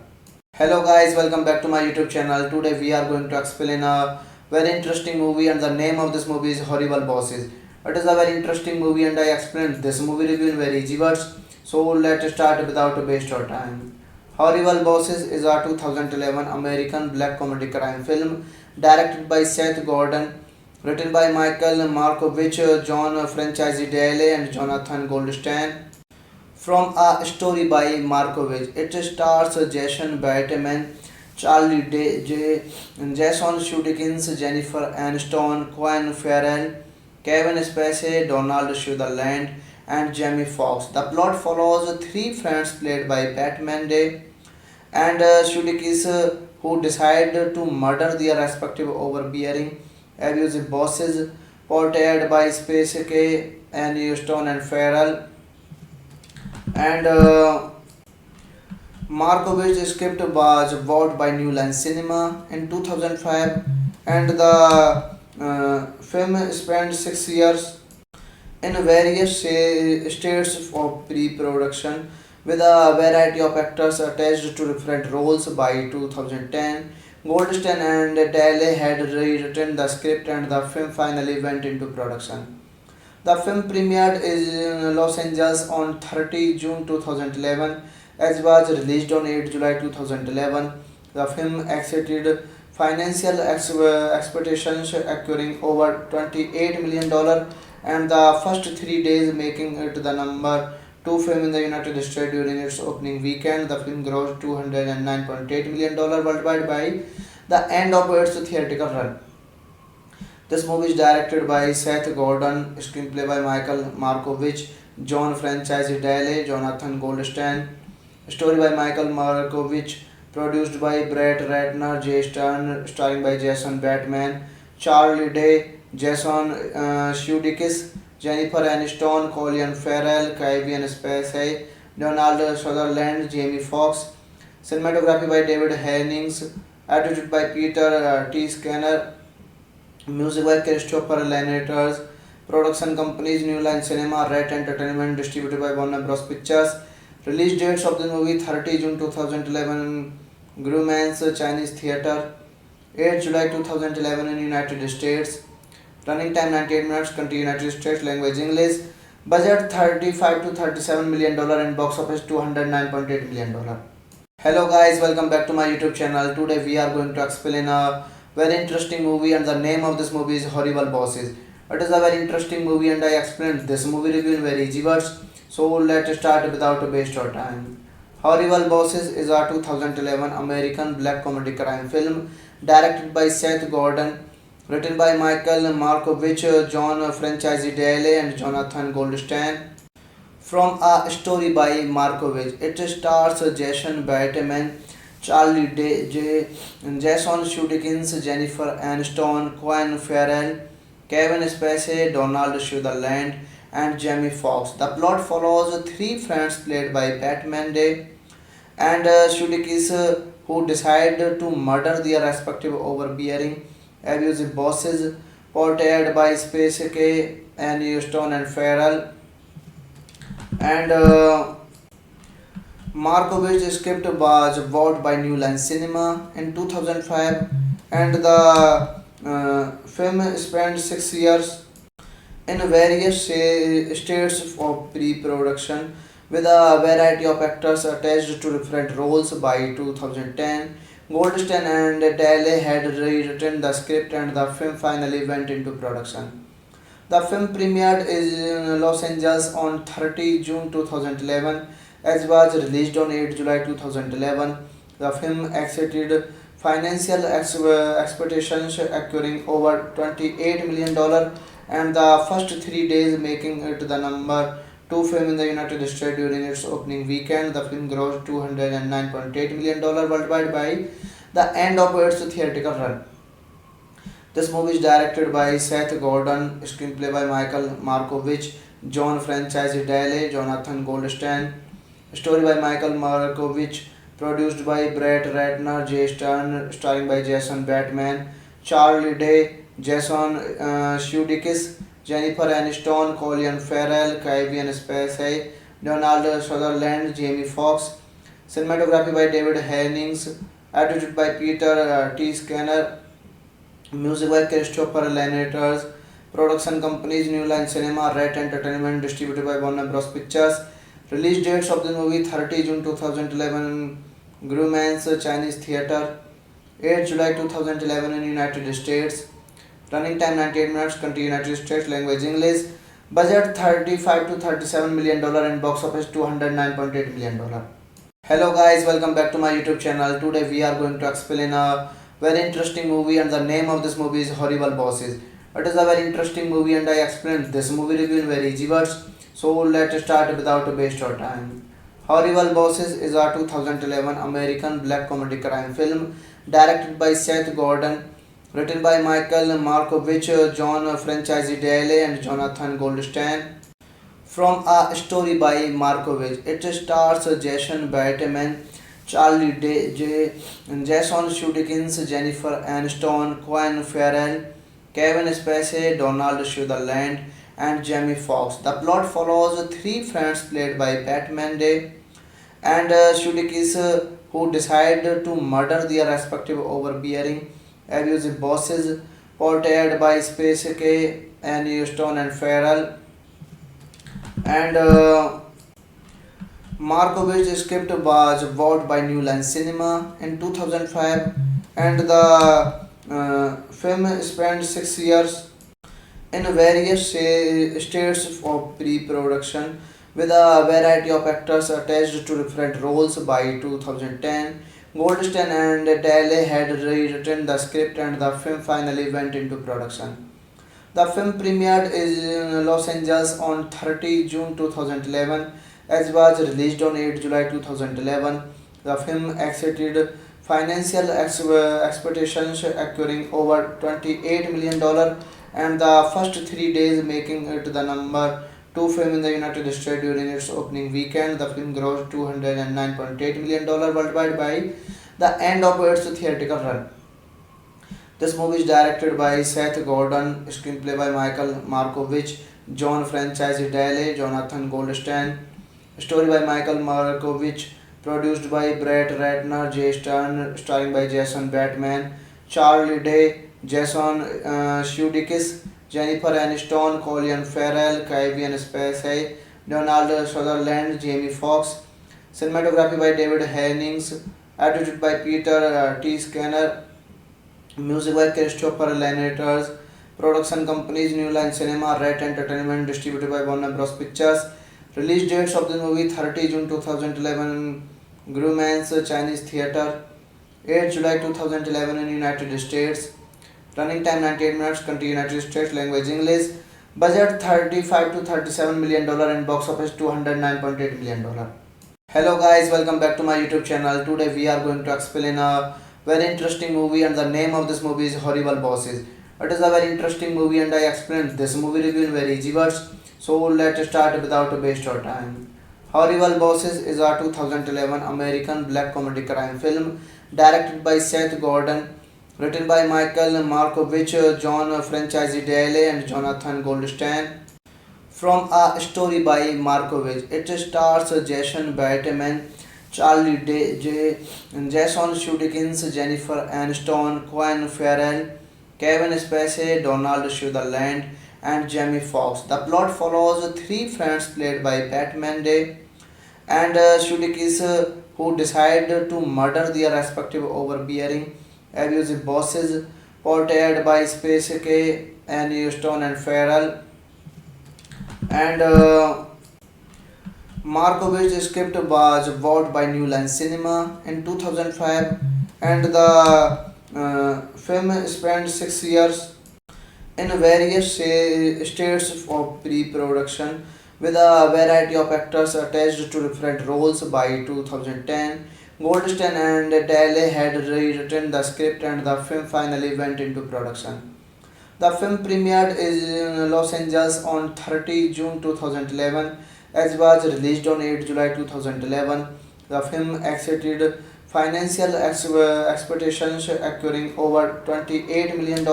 Hello guys, welcome back to my YouTube channel. Today we are going to explain a very interesting movie and the name of this movie is Horrible Bosses. It is a very interesting movie and I explained this movie review in very easy words. So let's start without a waste of time. Horrible Bosses is a 2011 American black comedy crime film directed by Seth Gordon, written by Michael Markovich, John Franchise Daly and Jonathan Goldstein. From a story by Markovich, it stars Jason Bateman, Jason Sudeikis, Jennifer Aniston, Colin Farrell, Kevin Spacey, Donald Sutherland, and Jamie Foxx. The plot follows three friends played by Batman Day and Sudeikis who decide to murder their respective overbearing, abusive bosses, portrayed by Spacey, Aniston, and Farrell. And Markovich script was bought by New Line Cinema in 2005, and the film spent 6 years in various states of pre-production with a variety of actors attached to different roles. By 2010, Goldstein and Daly had rewritten the script and the film finally went into production. The film premiered in Los Angeles on 30 June 2011 as was released on 8 July 2011. The film exceeded financial expectations, acquiring over $28 million and the first 3 days making it the number two film in the United States during its opening weekend. The film grossed $209.8 million worldwide by the end of its theatrical run. This movie is directed by Seth Gordon, screenplay by Michael Markovich, John Franchise Daly, Jonathan Goldstein, story by Michael Markovich, produced by Brett Ratner, Jay Stern, starring by Jason Bateman, Charlie Day, Jason Sudeikis, Jennifer Aniston, Colin Farrell, Kevin Spacey, Donald Sutherland, Jamie Foxx, cinematography by David Hennings, edited by Peter T. Skinner, music by Christopher Lanaters, production companies New Line Cinema, Red Entertainment, distributed by Warner Bros. Pictures. Release dates of the movie 30 June 2011 Grumman's Chinese Theatre, 8 July 2011 in United States. Running time 98 minutes, country United States, language English. Budget 35 to $37 million and box office $209.8 million. Hello guys, welcome back to my YouTube channel. Today we are going to explain a very interesting movie and the name of this movie is Horrible Bosses. It is a very interesting movie and I explained this movie review in very easy words. So let's start without a waste of time. Horrible Bosses is a 2011 American black comedy crime film directed by Seth Gordon, written by Michael Markovich, John Franchise Daly and Jonathan Goldstein. From a story by Markovich, it stars Jason Bateman, Jason Sudeikis, Jennifer Aniston, Colin Farrell, Kevin Spacey, Donald Sutherland, and Jamie Foxx. The plot follows three friends played by Batman Day and Sudeikis who decide to murder their respective overbearing, abusive bosses, portrayed by Spacey, Aniston, and Farrell. And Markovich script was bought by New Line Cinema in 2005, and the film spent 6 years in various states of pre-production with a variety of actors attached to different roles. By 2010, Goldstein and Daly had rewritten the script and the film finally went into production. The film premiered in Los Angeles on 30 June 2011 as was released on 8 July 2011. The film exceeded financial expectations, acquiring over $28 million and the first 3 days making it the number two film in the United States during its opening weekend. The film grossed $209.8 million worldwide by the end of its theatrical run. This movie is directed by Seth Gordon, screenplay by Michael Markovich, John Franchise Daly, Jonathan Goldstein, story by Michael Markovich, produced by Brett Ratner, Jay Stern, starring by Jason Bateman, Charlie Day, Jason Sudeikis, Jennifer Aniston, Colin Farrell, Kevin Spacey, Donald Sutherland, Jamie Foxx. cinematography by David Hennings, edited by Peter T. Skinner, music by Christopher Lenators, production companies New Line Cinema, Red Entertainment, distributed by Warner Bros. Pictures. Release dates of the movie 30 June 2011, Grumman's Chinese Theatre, 8 July 2011 in United States. Running time 98 minutes, country United States, language English. Budget 35 to 37 million dollar and box office 209.8 million dollar. Hello guys, welcome back to my YouTube channel. Today we are going to explain a very interesting movie and the name of this movie is Horrible Bosses. It is a very interesting movie and I explained this movie review in very easy words. So let's start without a waste of time. Horrible Bosses is a 2011 American black comedy crime film directed by Seth Gordon, written by Michael Markovich, John Francescoli and Jonathan Goldstein. From a story by Markovich, it stars Jason Bateman, Charlie Day, Jason Sudeikis, Jennifer Aniston, Colin Farrell, Kevin Spacey, Donald Sutherland, and Jamie Foxx. The plot follows three friends played by Batman Day and Sudeikis who decide to murder their respective overbearing, abusive bosses, portrayed by Spacey, Aniston, and Farrell. And Markovich script was bought by New Line Cinema in 2005, and the film spent 6 years in various states of pre-production with a variety of actors attached to different roles. By 2010, Goldstein and Daly had rewritten the script and the film finally went into production. The film premiered in Los Angeles on 30 June 2011 as was released on 8 July 2011. The film exceeded financial expectations, acquiring over $28 million and the first 3 days making it the number 2 film in the United States during its opening weekend. The film grossed $209.8 million worldwide by the end of its theatrical run. This movie is directed by Seth Gordon, screenplay by Michael Markovich, John Francescoli, Jonathan Goldstein, story by Michael Markovich, produced by Brett Ratner, Jay Stern, starring by Jason Bateman, Charlie Day, Jason Sudeikis, Jennifer Aniston, Colin Farrell, Kevin Spacey, Donald Sutherland, Jamie Foxx. Cinematography by David Hennings, edited by Peter T. Skinner, music by Christopher Lenators, production companies New Line Cinema, Red Entertainment, distributed by Warner Bros. Pictures. Release dates of the movie 30 June 2011, Grumman's Chinese Theatre, 8 July 2011 in United States. Running time 98 minutes, country United States, language English. Budget 35 to 37 million dollar and box office 209.8 million dollar. Hello guys, welcome back to my YouTube channel. Today we are going to explain a very interesting movie and the name of this movie is Horrible Bosses. It is a very interesting movie and I explained this movie review in very easy words. So let's start without a waste of time. Horrible Bosses is a 2011 American black comedy crime film directed by Seth Gordon, written by Michael Markovich, John Francescoli and Jonathan Goldstein. From a story by Markovich, it stars Jason Bateman, Charlie Day, Jason Sudeikis, Jennifer Aniston, Colin Farrell, Kevin Spacey, Donald Sutherland, and Jamie Foxx. The plot follows three friends played by Batman Day and Sudeikis who decide to murder their respective overbearing, abusive bosses, portrayed by Spacey, Aniston, and Farrell. And Markovich's script was bought by New Line Cinema in 2005, and the film spent 6 years in various states of pre-production with a variety of actors attached to different roles. By 2010, Goldstein and Daly had rewritten the script and the film finally went into production. The film premiered in Los Angeles on 30 June 2011 as was released on 8 July 2011. The film exceeded financial expectations, acquiring over $28 million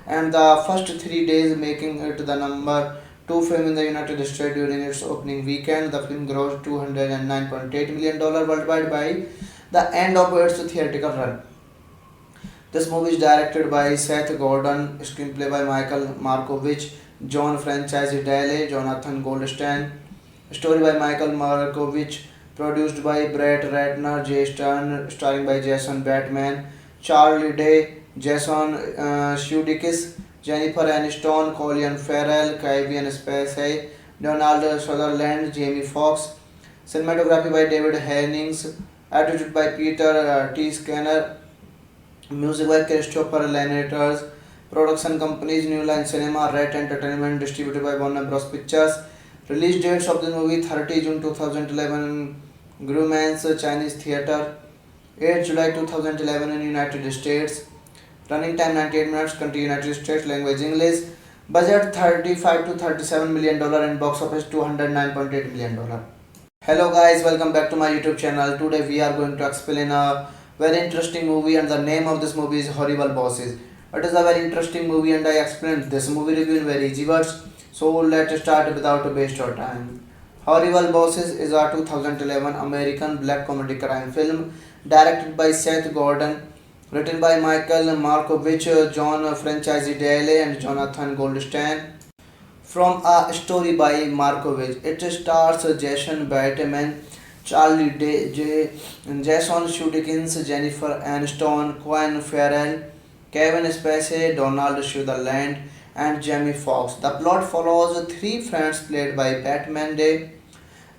and the first 3 days making it the number to film in the United States during its opening weekend. The film grossed $209.8 million worldwide by the end of its theatrical run. This movie is directed by Seth Gordon, screenplay by Michael Markovich, John Franchise Daly, Jonathan Goldstein, story by Michael Markovich, produced by Brett Ratner, Jay Stern, starring by Jason Bateman, Charlie Day, Jason Sudeikis, Jennifer Aniston, Colin Farrell, Kevin Spacey, Donald Sutherland, Jamie Foxx. Cinematography by David Hennings, edited by Peter T. Skinner, music by Christopher Lenators, production companies New Line Cinema, Red Entertainment, distributed by Warner Bros. Pictures. Release dates of the movie 30 June 2011 Grumman's Chinese Theatre, 8 July 2011 in United States. Running time 98 minutes, country United States, language English. Budget 35 to 37 million dollar and box office 209.8 million dollar. Hello guys, welcome back to my YouTube channel. Today we are going to explain a very interesting movie and the name of this movie is Horrible Bosses. It is a very interesting movie and I explained this movie review in very easy words. So let's start without a waste of time. Horrible Bosses is a 2011 American black comedy crime film directed by Seth Gordon, written by Michael Markovich, John Franchise Daly and Jonathan Goldstein. From a story by Markovich, it stars Jason Bateman, Charlie Day, Jason Sudeikis, Jennifer Aniston, Colin Farrell, Kevin Spacey, Donald Sutherland, and Jamie Foxx. The plot follows three friends played by Batman Day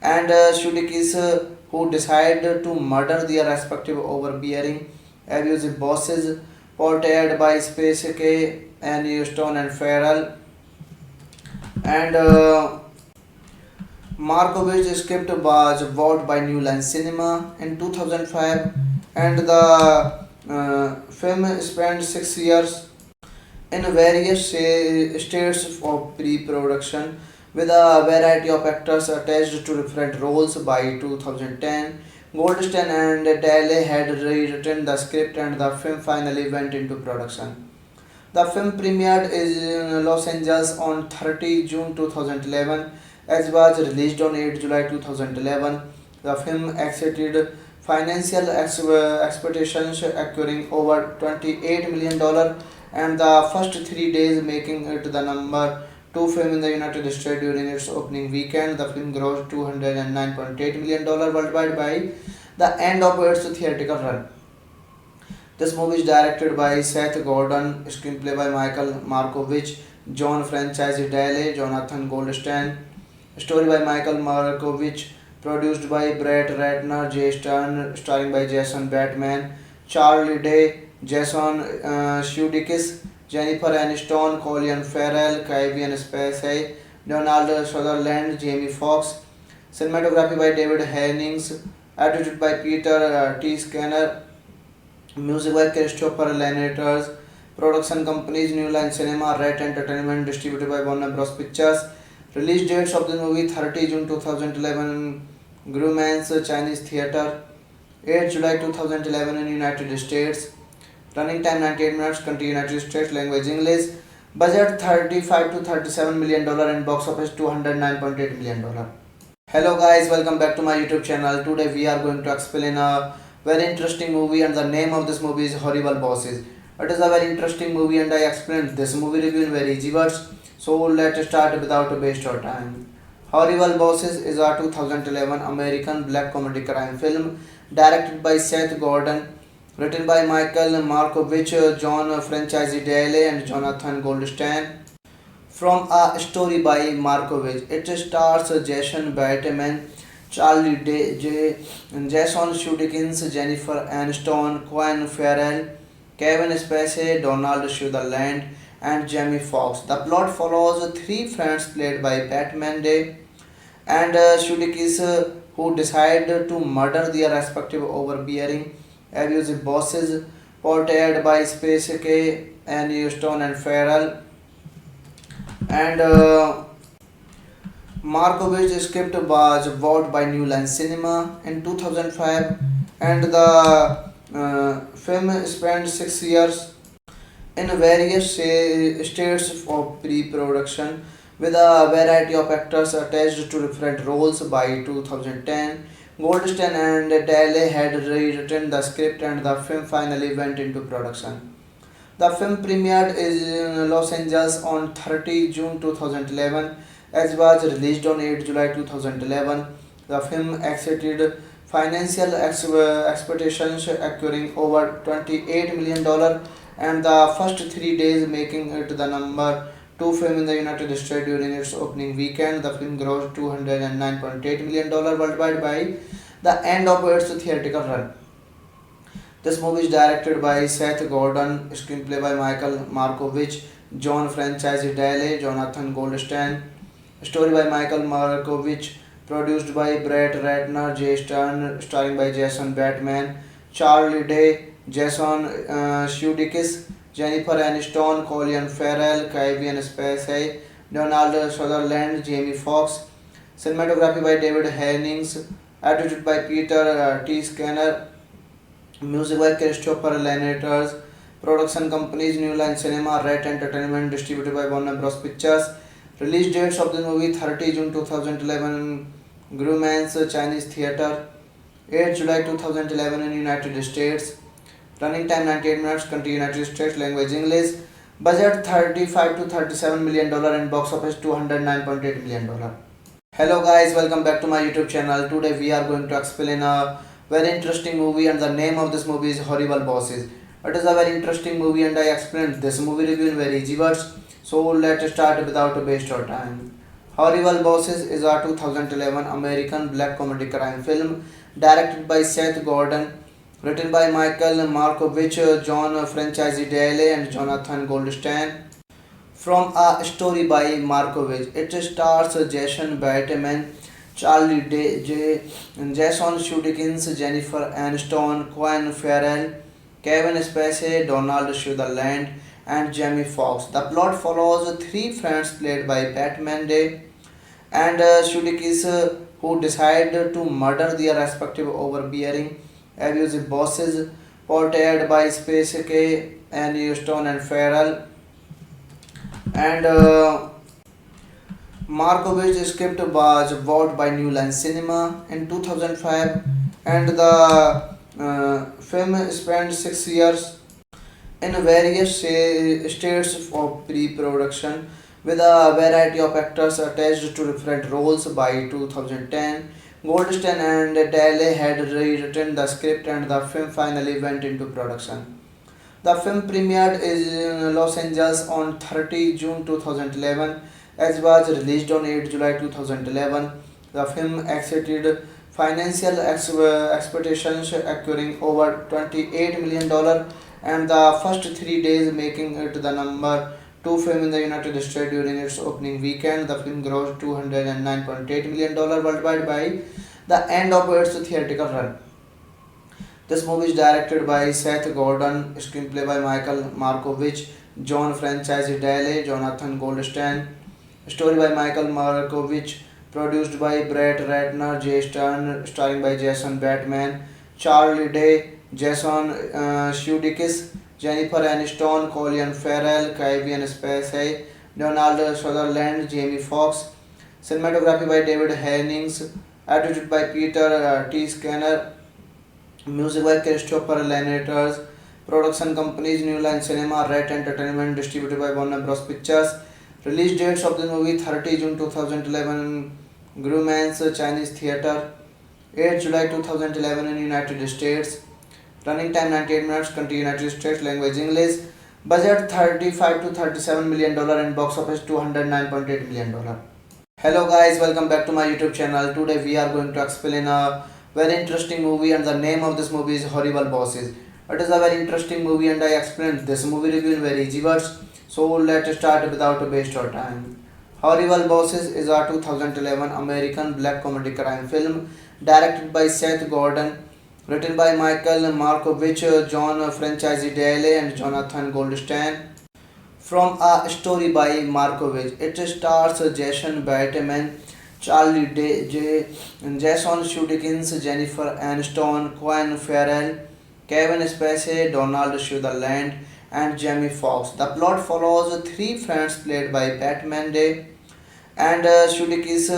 and Sudeikis who decide to murder their respective overbearing, abusive bosses, portrayed by Spacey, Aniston, and Farrell. And Markovich script was bought by New Line Cinema in 2005, and the film spent 6 years in various states of pre-production with a variety of actors attached to different roles. By 2010, Goldstein and Daly had rewritten the script and the film finally went into production. The film premiered in Los Angeles on 30 June 2011 as was released on 8 July 2011. The film exceeded financial expectations, acquiring over $28 million and the first 3 days making it the number 2 film in the United States during its opening weekend. The film grossed $209.8 million worldwide by the end of its theatrical run. This movie is directed by Seth Gordon, screenplay by Michael Markovich, John Franchise Daly, Jonathan Goldstein, story by Michael Markovich, produced by Brett Ratner, Jay Stern, starring by Jason Bateman, Charlie Day, Jason Sudeikis, Jennifer Aniston, Colin Farrell, Kevin Spacey, Donald Sutherland, Jamie Foxx. Cinematography by David Hennings, edited by Peter T. Skinner, music by Christopher Lenators, production companies New Line Cinema, Red Entertainment, distributed by Warner Bros. Pictures. Release dates of the movie 30 June 2011 Grumman's Chinese Theatre, 8 July 2011 in United States. Running time 98 minutes, country United States, language English. Budget 35 to 37 million dollar and box office 209.8 million dollar. Hello guys, welcome back to my YouTube channel. Today we are going to explain a very interesting movie and the name of this movie is Horrible Bosses. It is a very interesting movie and I explained this movie review in very easy words. So let's start without a waste of time. Horrible Bosses is a 2011 American black comedy crime film directed by Seth Gordon, written by Michael Markovich, John Franchise Daly and Jonathan Goldstein. From a story by Markovich, it stars Jason Bateman, Charlie Day, Jason Sudeikis, Jennifer Aniston, Colin Farrell, Kevin Spacey, Donald Sutherland, and Jamie Foxx. The plot follows three friends played by Batman Day and Sudeikis who decide to murder their respective overbearing, abusive bosses, portrayed by Spacey, Aniston, and Farrell. And Markovich's script was bought by New Line Cinema in 2005, and the film spent 6 years in various states of pre-production with a variety of actors attached to different roles. By 2010, Goldstein and Daly had rewritten the script and the film finally went into production. The film premiered in Los Angeles on 30 June 2011 as was released on 8 July 2011. The film exceeded financial expectations, acquiring over $28 million and the first 3 days making it the number two film in the United States during its opening weekend. The film grossed $209.8 million worldwide by the end of its theatrical run. This movie is directed by Seth Gordon, screenplay by Michael Markovich, John Franchise Daly, Jonathan Goldstein, story by Michael Markovich, produced by Brett Ratner, Jay Stern, starring by Jason Bateman, Charlie Day, Jason Sudeikis, Jennifer Aniston, Colin Farrell, Kevin Spacey, Donald Sutherland, Jamie Foxx. Cinematography by David Hennings, edited by Peter T. Skinner, music by Christopher Lenators, production companies New Line Cinema, Red Entertainment, distributed by Warner Bros. Pictures. Release dates of the movie 30 June 2011 Grumman's Chinese Theatre, 8 July 2011 in United States. Running time 98 minutes, country United States, language English. Budget 35 to $37 million and box office $209.8 million. Hello guys, welcome back to my YouTube channel. Today we are going to explain a very interesting movie and the name of this movie is Horrible Bosses. It is a very interesting movie and I explained this movie review in very easy words. So let's start without a waste of time. Horrible Bosses is a 2011 American black comedy crime film directed by Seth Gordon, written by Michael Markovich, John Franchise Daly and Jonathan Goldstein. From a story by Markovich, it stars Jason Bateman, Charlie Day, Jason Sudeikis, Jennifer Aniston, Colin Farrell, Kevin Spacey, Donald Sutherland, and Jamie Foxx. The plot follows three friends played by Batman Day and Sudeikis who decide to murder their respective overbearing, abusive bosses, portrayed by Spacey, Aniston, and Farrell. And Markovich's script was bought by New Line Cinema in 2005, and the film spent 6 years in various states of pre-production with a variety of actors attached to different roles. By 2010, Goldstein and Daly had rewritten the script and the film finally went into production. The film premiered in Los Angeles on 30 June 2011 as was released on 8 July 2011. The film exceeded financial expectations, acquiring over $28 million and the first 3 days making it the number two film in the United States during its opening weekend. The film grossed $209.8 million worldwide by the end of its theatrical run. This movie is directed by Seth Gordon, screenplay by Michael Markovich, John Franchise Daly, Jonathan Goldstein, story by Michael Markovich, produced by Brett Ratner, Jay Stern, starring by Jason Bateman, Charlie Day, Jason Sudeikis, Jennifer Aniston, Colin Farrell, Kevin Spacey, Donald Sutherland, Jamie Foxx. Cinematography by David Hennings, edited by Peter T. Skinner, music by Christopher Lenators, production companies New Line Cinema, Red Entertainment, distributed by Warner Bros. Pictures. Release dates of the movie 30 June 2011 Grumman's Chinese Theatre, 8 July 2011 in United States. Running time 98 minutes, country United States, language English. Budget 35 to $37 million and box office $209.8 million. Hello guys, welcome back to my YouTube channel. Today we are going to explain a very interesting movie and the name of this movie is Horrible Bosses. It is a very interesting movie and I explained this movie review in very easy words. So let's start without a waste of time. Horrible Bosses is a 2011 American black comedy crime film directed by Seth Gordon, written by Michael Markovich, John Franchise Daly and Jonathan Goldstein. From a story by Markovich, it stars Jason Bateman, Charlie Day, Jason Sudeikis, Jennifer Aniston, Colin Farrell, Kevin Spacey, Donald Sutherland, and Jamie Foxx. The plot follows three friends played by Batman Day and Shudikis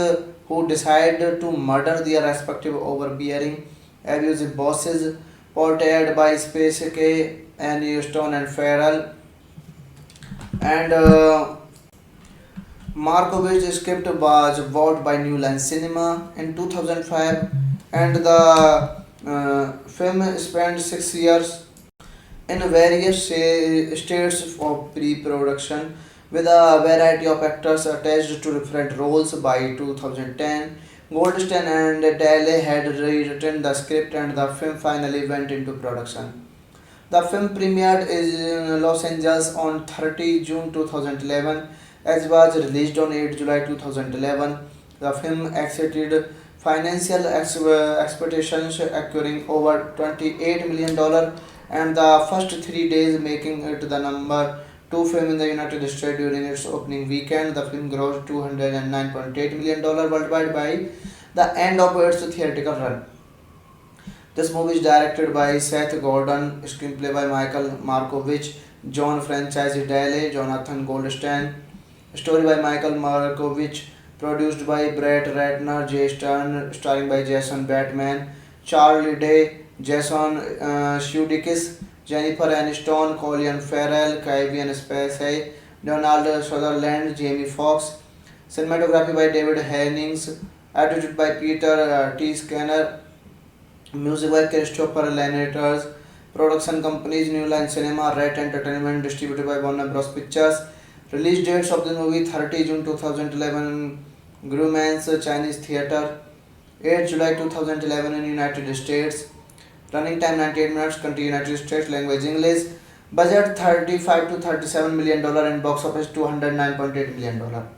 who decide to murder their respective overbearing, abusive bosses, portrayed by Space K and Stone and Farrell, and Markovitch script was bought by New Line Cinema in 2005, and the film spent 6 years in various states of pre-production with a variety of actors attached to different roles. By 2010, Goldstein and Daly had rewritten the script and the film finally went into production. The film premiered in Los Angeles on 30 June 2011 as was released on 8 July 2011. The film exceeded financial expectations, acquiring over $28 million and the first 3 days making it the number two film in the United States during its opening weekend. The film grossed $209.8 million worldwide by the end of its theatrical run. This movie is directed by Seth Gordon, screenplay by Michael Markovich, John Franchise Daly, Jonathan Goldstein, story by Michael Markovich, produced by Brett Ratner, Jay Stern, starring by Jason Bateman, Charlie Day, Jason Sudeikis, Jennifer Aniston, Colin Farrell, Kevin Spacey, Donald Sutherland, Jamie Foxx. Cinematography by David Hennings, edited by Peter T. Skinner, music by Christopher Lenators, production companies New Line Cinema, Red Entertainment, distributed by Warner Bros. Pictures. Release dates of the movie 30 June 2011, Grumman's Chinese Theatre, 8 July 2011 in United States. Running time 98 minutes, country United States, language English. Budget 35 to $37 million and box office $209.8 million.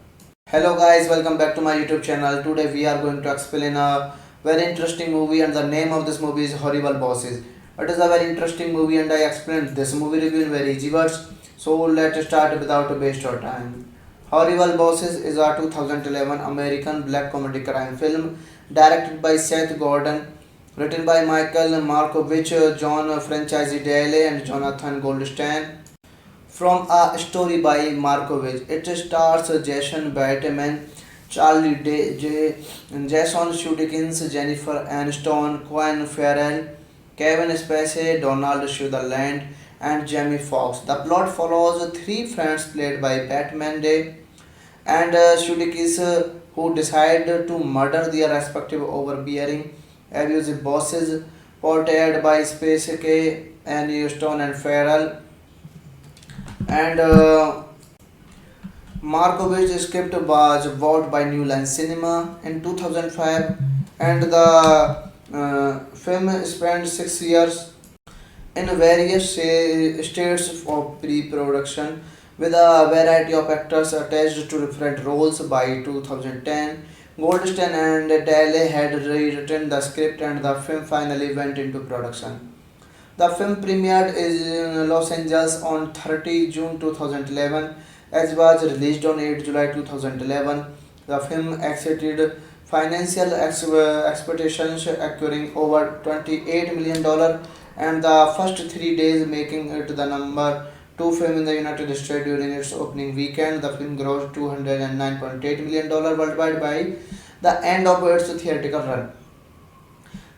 Hello guys, welcome back to my YouTube channel. Today we are going to explain a very interesting movie and the name of this movie is Horrible Bosses. It is a very interesting movie and I explained this movie review in very easy words. So let's start without a waste of time. Horrible Bosses is a 2011 American black comedy crime film directed by Seth Gordon, written by Michael Markovich, John Franchise Daly and Jonathan Goldstein. From a story by Markovich, it stars Jason Bateman, Charlie Day, Jason Sudeikis, Jennifer Aniston, Colin Farrell, Kevin Spacey, Donald Sutherland, and Jamie Foxx. The plot follows three friends played by Batman Day and Sudeikis who decide to murder their respective overbearing, abusive bosses, portrayed by Spacey and Stone and Farrell, and Markovitch's script was bought by New Line Cinema in 2005, and the film spent 6 years in various states of pre-production with a variety of actors attached to different roles. By 2010, Goldstein and Daly had rewritten the script and the film finally went into production. The film premiered in Los Angeles on 30 June 2011 as was released on 8 July 2011. The film exceeded financial expectations, acquiring over $28 million and the first 3 days making it the number two film in the United States during its opening weekend. The film grossed $209.8 million worldwide by the end of its theatrical run.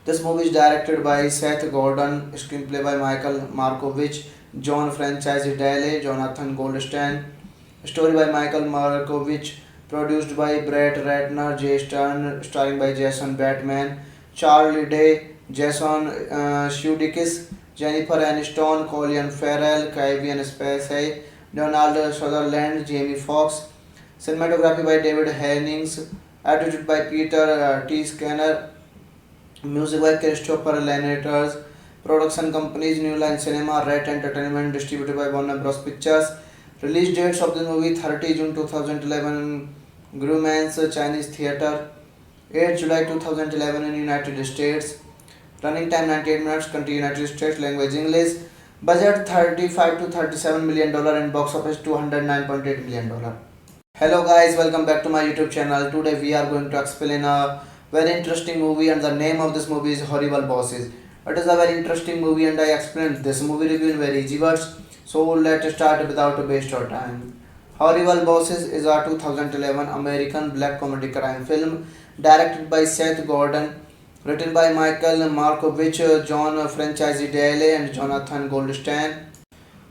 This movie is directed by Seth Gordon, screenplay by Michael Markovich, John Franchise Daly, Jonathan Goldstein, story by Michael Markovich, produced by Brett Ratner, Jay Stern, starring by Jason Bateman, Charlie Day, Jason Sudeikis, Jennifer Aniston, Colin Farrell, Kevin Spacey, Donald Sutherland, Jamie Foxx. Cinematography by David Hennings, edited by Peter T. Skinner, music by Christopher Lenators, production companies New Line Cinema, Red Entertainment, distributed by Warner Bros. Pictures. Release dates of the movie 30 June 2011, Grumman's Chinese Theatre, 8 July 2011 in United States. Running time 98 minutes, country United States, language English. Budget 35 to $37 million and box office $209.8 million. Hello guys, welcome back to my YouTube channel. Today we are going to explain a very interesting movie and the name of this movie is Horrible Bosses. It is a very interesting movie and I explained this movie review in very easy words. So let's start without a waste of time. Horrible Bosses is a 2011 American black comedy crime film directed by Seth Gordon, written by Michael Markovich, John Francescoli, and Jonathan Goldstein.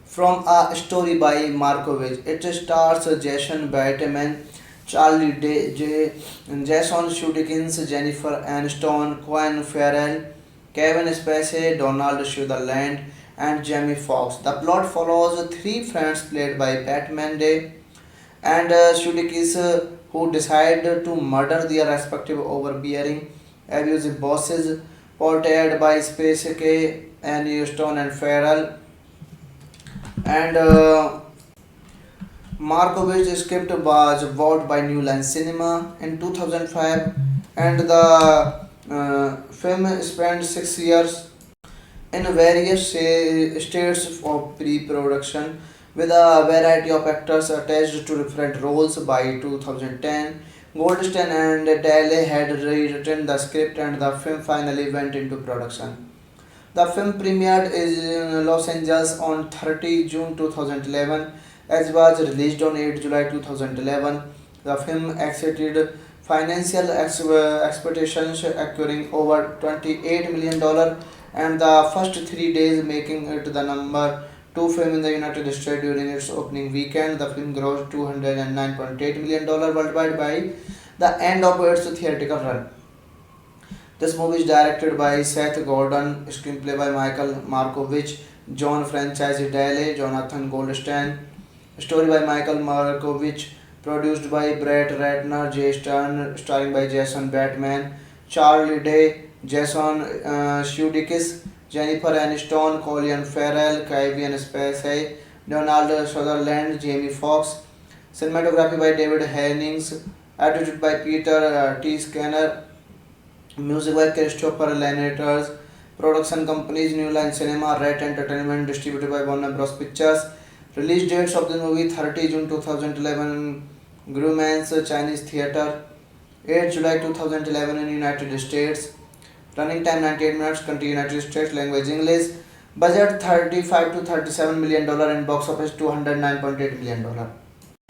From a story by Markovich, it stars Jason Bateman, Jason Sudeikis, Jennifer Aniston, Colin Farrell, Kevin Spacey, Donald Sutherland, and Jamie Foxx. The plot follows three friends played by Batman Day and Sudeikis who decide to murder their respective overbearing, abusive bosses, portrayed by Spacey, Aniston, and Farrell. And Markovich's script was bought by New Line Cinema in 2005, and the film spent 6 years in various states of pre-production with a variety of actors attached to different roles. By 2010, Goldstein and Daly had rewritten the script and the film finally went into production. The film premiered in Los Angeles on 30 June 2011 as was released on 8 July 2011. The film exceeded financial expectations, acquiring over $28 million and the first 3 days making it the number two film in the United States during its opening weekend. The film grossed $209.8 million worldwide by the end of its theatrical run. This movie is directed by Seth Gordon, screenplay by Michael Markovich, John Francescoli, Jonathan Goldstein, story by Michael Markovich, produced by Brett Ratner, Jay Stern, starring by Jason Bateman, Charlie Day, Jason Sudeikis, Jennifer Aniston, Colin Farrell, Kevin Spacey, Donald Sutherland, Jamie Foxx. Cinematography by David Hennings, edited by Peter T. Skinner, music by Christopher Lenators, production companies New Line Cinema, Red Entertainment, distributed by Warner Bros. Pictures. Release dates of the movie 30 June 2011 Grumman's Chinese Theatre, 8 July 2011 in United States. Running time 98 minutes, country United States, language English. Budget 35 to $37 million and box office $209.8 million.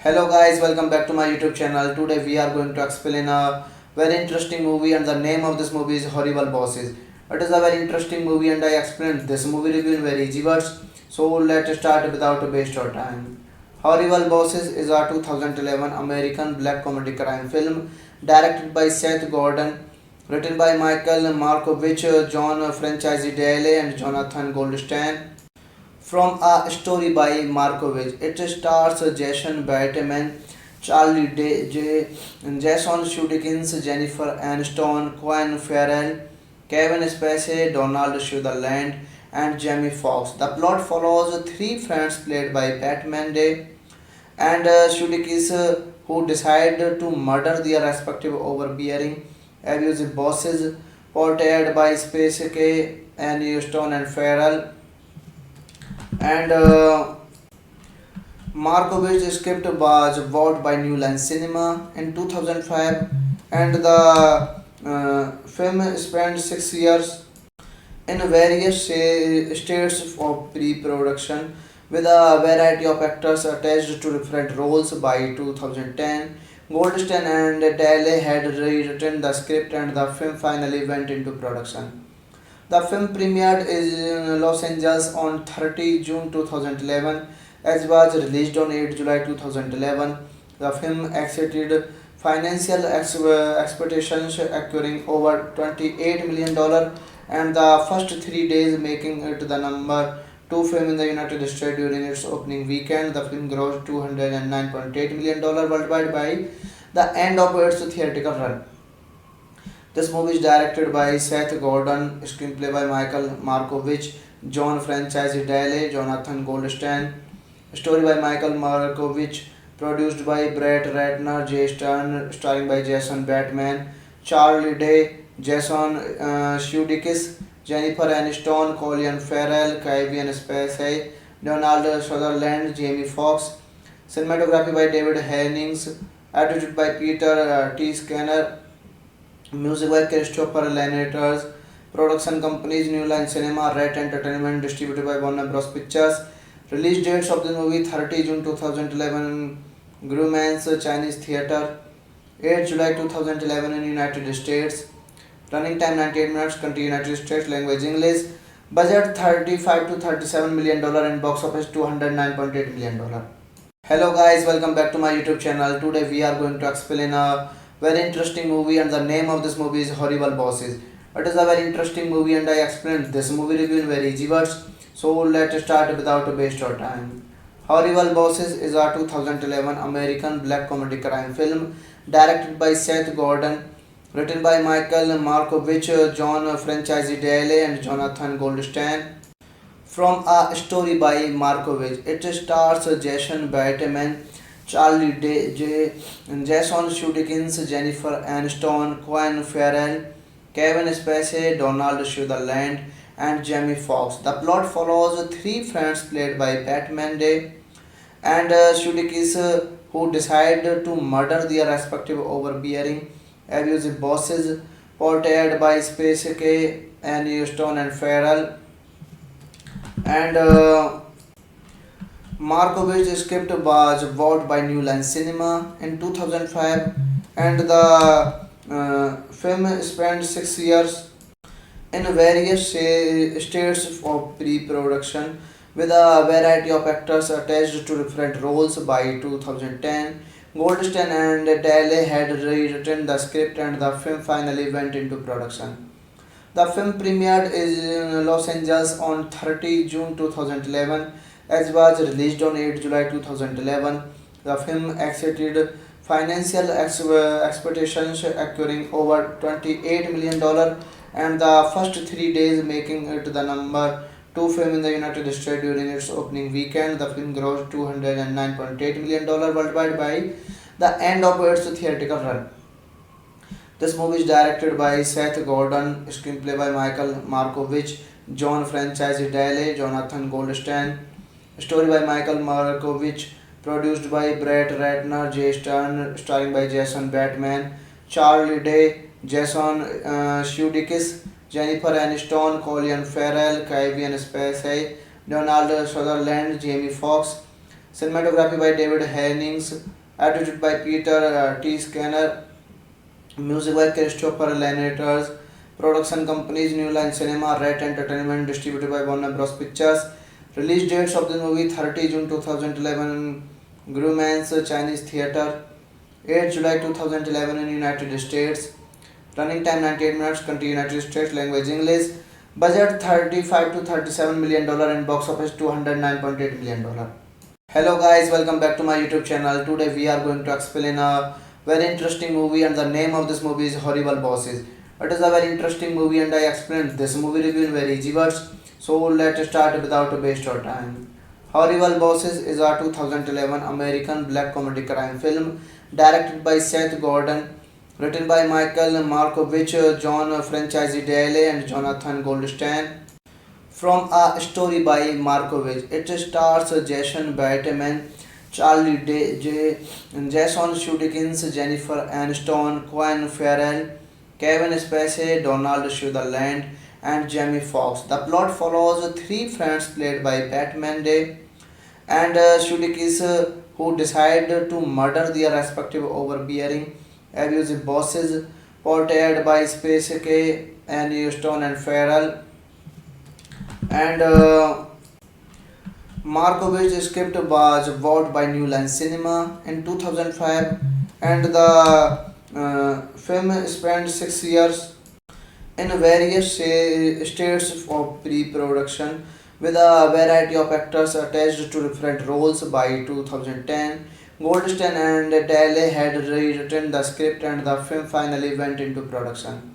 Hello guys, welcome back to my YouTube channel. Today we are going to explain a very interesting movie and the name of this movie is Horrible Bosses. It is a very interesting movie and I explained this movie review in very easy words. So let's start without a waste of time. Horrible Bosses is a 2011 American black comedy crime film directed by Seth Gordon, written by Michael Markovich, John Francescoli, and Jonathan Goldstein. From a story by Markovich, it stars Jason Bateman, Jason Sudeikis, Jennifer Aniston, Colin Farrell, Kevin Spacey, Donald Sutherland, and Jamie Foxx. The plot follows three friends played by Batman Day and Sudeikis who decide to murder their respective overbearing, abusive bosses, portrayed by Spacey, Aniston, and Farrell. And Markovich's script was bought by New Line Cinema in 2005, and the film spent 6 years in various states of pre-production with a variety of actors attached to different roles. By 2010, Goldstein and Daly had rewritten the script and the film finally went into production. The film premiered in Los Angeles on 30 June 2011 as was released on 8 July 2011. The film exceeded financial expectations, acquiring over $28 million and the first 3 days making it the number two film in the United States during its opening weekend. The film grossed $209.8 million worldwide by the end of its theatrical run. This movie is directed by Seth Gordon, screenplay by Michael Markovich, John Francescoli, Jonathan Goldstein, story by Michael Markovich, produced by Brett Ratner, Jay Stern, starring by Jason Bateman, Charlie Day, Jason Sudeikis, Jennifer Aniston, Colin Farrell, Kevin Spacey, Donald Sutherland, Jamie Foxx. Cinematography by David Hennings, edited by Peter T. Skinner, music by Christopher Lenators, production companies New Line Cinema, Red Entertainment, distributed by Warner Bros. Pictures. Release dates of the movie 30 June 2011 Grumman's Chinese Theatre, 8 July 2011 in United States. Running time 98 minutes. Country United States. Language English. Budget 35 to 37 million dollar and box office 209.8 million dollar. Hello guys, welcome back to my YouTube channel. Today we are going to explain a very interesting movie and the name of this movie is Horrible Bosses. It is a very interesting movie and I explained this movie review in very easy words. So let's start without a waste of time. Horrible Bosses is a 2011 American black comedy crime film directed by Seth Gordon, written by Michael Markovich, John Franchise and Jonathan Goldstein. From a story by Markovich, it stars Jason Bateman, Jason Sudeikis, Jennifer Aniston, Colin Farrell, Kevin Spacey, Donald Sutherland, and Jamie Foxx. The plot follows three friends played by Batman Day and Sudeikis who decide to murder their respective overbearing, abusive bosses, portrayed by Spacey, Aniston, and Farrell. And Markovich's script was bought by New Line Cinema in 2005, and the film spent 6 years in various states of pre-production with a variety of actors attached to different roles. By 2010, Goldstein and Daly had rewritten the script and the film finally went into production. The film premiered in Los Angeles on 30 June 2011 as was released on 8 July 2011. The film exceeded financial expectations, acquiring over $28 million and the first 3 days making it the number 2 film in the United States during its opening weekend. The film grossed $209.8 million worldwide by the end of its theatrical run. This movie is directed by Seth Gordon, screenplay by Michael Markovich, John Franchise Jonathan Goldstein, story by Michael Markovich, produced by Brett Ratner, Jay Stern, starring by Jason Bateman, Charlie Day, Jason Sudeikis, Jennifer Aniston, Colin Farrell, Kevin Spacey, Donald Sutherland, Jamie Foxx. Cinematography by David Hennings, edited by Peter T. Skinner, music by Christopher Lenators, production companies New Line Cinema, Red Entertainment, distributed by Warner Bros. Pictures. Release dates of the movie 30 June 2011 Grumman's Chinese Theatre, 8 July 2011 in United States. Running time 98 minutes. Country United States. Language English. Budget 35 to 37 million dollar and box office 209.8 million dollar. Hello guys, welcome back to my YouTube channel. Today we are going to explain a very interesting movie and the name of this movie is Horrible Bosses. It is a very interesting movie and I explained this movie review in very easy words. So let's start without a waste of time. Horrible Bosses is a 2011 American black comedy crime film directed by Seth Gordon, written by Michael Markovich, John Franchise and Jonathan Goldstein. From a story by Markovich, it stars Jason Bateman, Jason Sudeikis, Jennifer Aniston, Colin Farrell, Kevin Spacey, Donald Sutherland, and Jamie Foxx. The plot follows three friends played by Batman Day and Sudeikis who decide to murder their respective overbearing, abusive bosses, portrayed by Spacey, Aniston, and Farrell. And Markovich's script was bought by New Line Cinema in 2005, and the film spent 6 years in various states of pre-production with a variety of actors attached to different roles. By 2010, Goldstein and Daly had rewritten the script and the film finally went into production.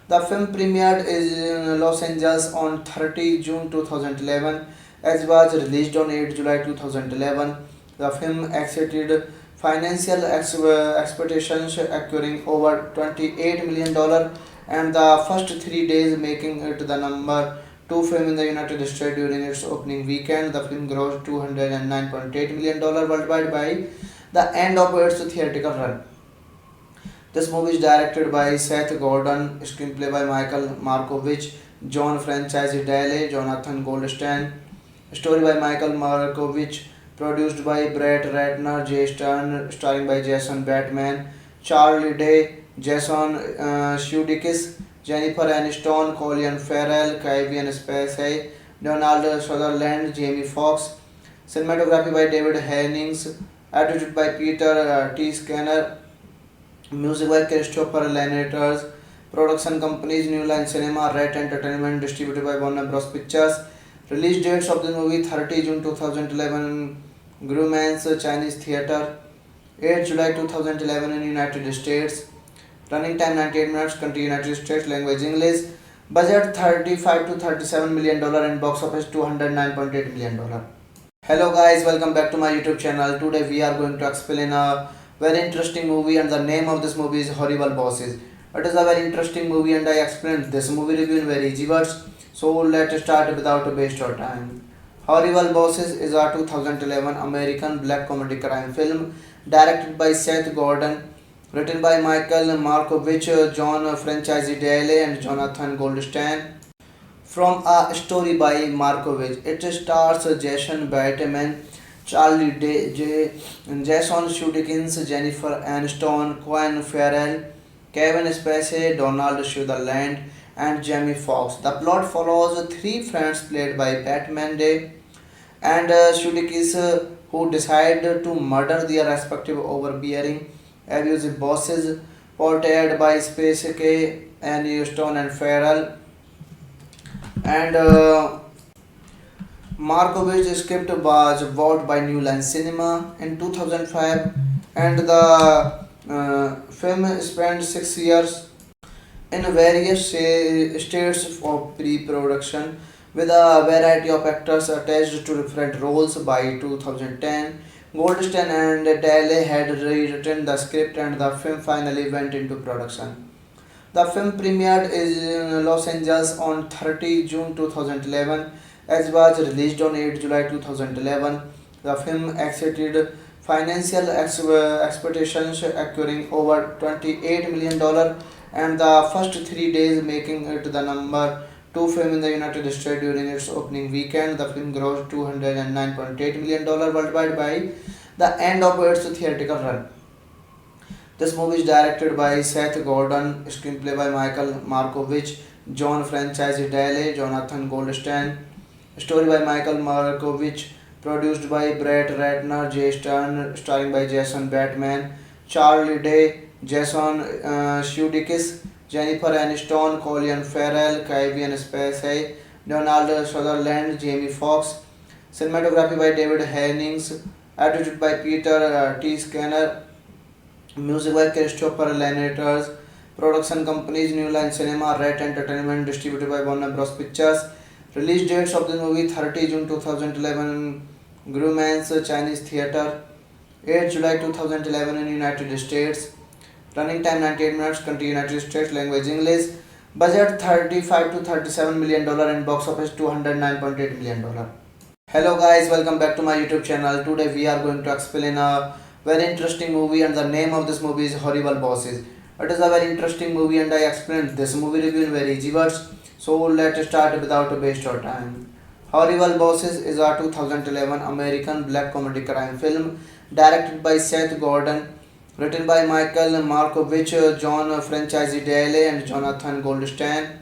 The film premiered in Los Angeles on 30 June 2011 as was released on 8 July 2011. The film exceeded financial expectations, acquiring over $28 million and the first 3 days making it the number 2 film in the United States during its opening weekend. The film grossed $209.8 million worldwide by the end of its theatrical run. This movie is directed by Seth Gordon, screenplay by Michael Markovich, John Franchise Jonathan Goldstein, story by Michael Markovich, produced by Brett Ratner, Jay Stern, starring by Jason Bateman, Charlie Day, Jason Sudeikis, Jennifer Aniston, Colin Farrell, Kevin Spacey, Donald Sutherland, Jamie Foxx. Cinematography by David Hennings, edited by Peter T. Skinner, music by Christopher Lenators, production companies New Line Cinema, Red Entertainment, distributed by Warner Bros. Pictures. Release dates of the movie 30 June 2011, Grumman's Chinese Theatre, 8 July 2011 in United States. Running time 98 minutes, country United States, language English. Budget 35 to 37 million dollar and box office 209.8 million dollar. Hello guys, welcome back to my YouTube channel. Today we are going to explain a very interesting movie and the name of this movie is Horrible Bosses. It is a very interesting movie and I explained this movie review in very easy words. So let's start without a waste of time. Horrible Bosses is a 2011 American black comedy crime film directed by Seth Gordon, written by Michael Markovich, John Franchise Daly and Jonathan Goldstein. From a story by Markovich, it stars Jason Bateman, Charlie Day, Jason Sudeikis, Jennifer Aniston, Colin Farrell, Kevin Spacey, Donald Sutherland, and Jamie Foxx. The plot follows three friends played by Batman Day and Sudeikis who decide to murder their respective overbearing, abusive bosses, portrayed by Spacey, Aniston, and Farrell. And Markovich script was bought by New Line Cinema in 2005, and the film spent 6 years in various states of pre-production with a variety of actors attached to different roles. By 2010, Goldstein and Daly had rewritten the script and the film finally went into production. The film premiered in Los Angeles on 30 June 2011 as was released on 8 July 2011. The film exceeded financial expectations, acquiring over $28 million and the first 3 days making it the number 2 film in the United States during its opening weekend. The film grossed $209.8 million worldwide by the end of its theatrical run. This movie is directed by Seth Gordon, screenplay by Michael Markovich, John Franchise Daly, Jonathan Goldstein, story by Michael Markovich, produced by Brett Ratner, Jay Stern, starring by Jason Bateman, Charlie Day, Jason Sudeikis, Jennifer Aniston, Colin Farrell, Kevin Spacey, Donald Sutherland, Jamie Foxx. Cinematography by David Hennings, edited by Peter T. Skinner, music by Christopher Lenators, production companies New Line Cinema, Red Entertainment, distributed by Warner Bros. Pictures. Release dates of the movie 30 June 2011, Grumman's Chinese Theatre, 8 July 2011 in United States. Running time 98 minutes, country United States, language English. Budget 35 to 37 million dollar and box office 209.8 million dollar. Hello guys, welcome back to my YouTube channel. Today we are going to explain a very interesting movie and the name of this movie is Horrible Bosses. It is a very interesting movie and I explained this movie review in very easy words. So let's start without a waste of time. Horrible Bosses is a 2011 American black comedy crime film directed by Seth Gordon, written by Michael Markovich, John Franchise Daly and Jonathan Goldstein.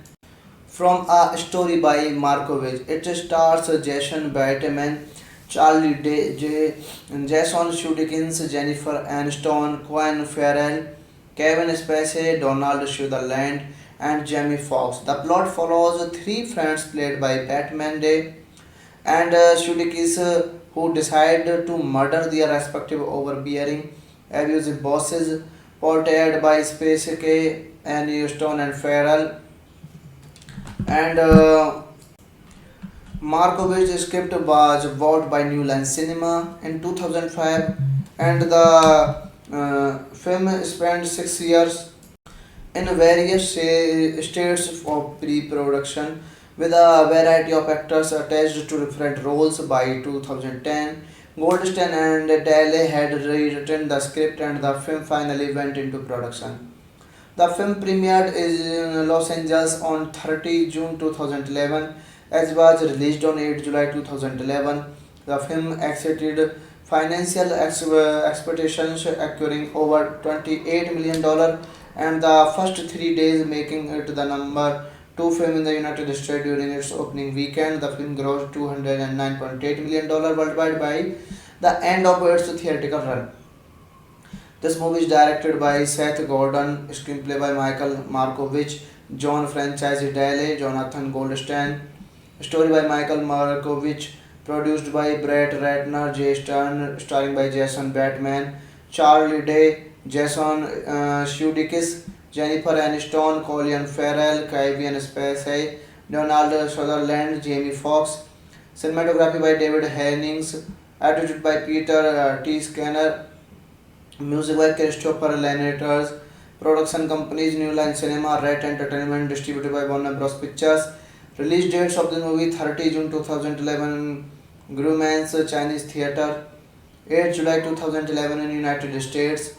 From a story by Markovich, it stars Jason Bateman, Charlie Day, Jason Sudeikis, Jennifer Aniston, Colin Farrell, Kevin Spacey, Donald Sutherland, and Jamie Foxx. The plot follows three friends played by Batman Day and Sudeikis who decide to murder their respective overbearing, abusive bosses, portrayed by Spacey, Aniston, and Farrell. And Markovich script was bought by New Line Cinema in 2005, and the film spent 6 years in various states of pre-production with a variety of actors attached to different roles. By 2010, Goldstein and Daly had rewritten the script and the film finally went into production. The film premiered in Los Angeles on 30 June 2011 as was released on 8 July 2011. The film exceeded financial expectations, acquiring over $28 million, and the first 3 days making it the number two film in the United States during its opening weekend. The film grossed $209.8 million worldwide by the end of its theatrical run. This movie is directed by Seth Gordon, screenplay by Michael Markovich, John Francis Daley, Jonathan Goldstein, story by Michael Markovich, produced by Brett Ratner, Jay Stern, starring by Jason Bateman, Charlie Day, Jason Sudeikis, Jennifer Aniston, Colin Farrell, Kevin Spacey, Donald Sutherland, Jamie Foxx. Cinematography by David Hennings, edited by Peter T. Skinner, music by Christopher Lenators, production companies New Line Cinema, Red Entertainment, distributed by Warner Bros. Pictures. Release dates of the movie 30 June 2011, Grumman's Chinese Theatre, 8 July 2011 in United States.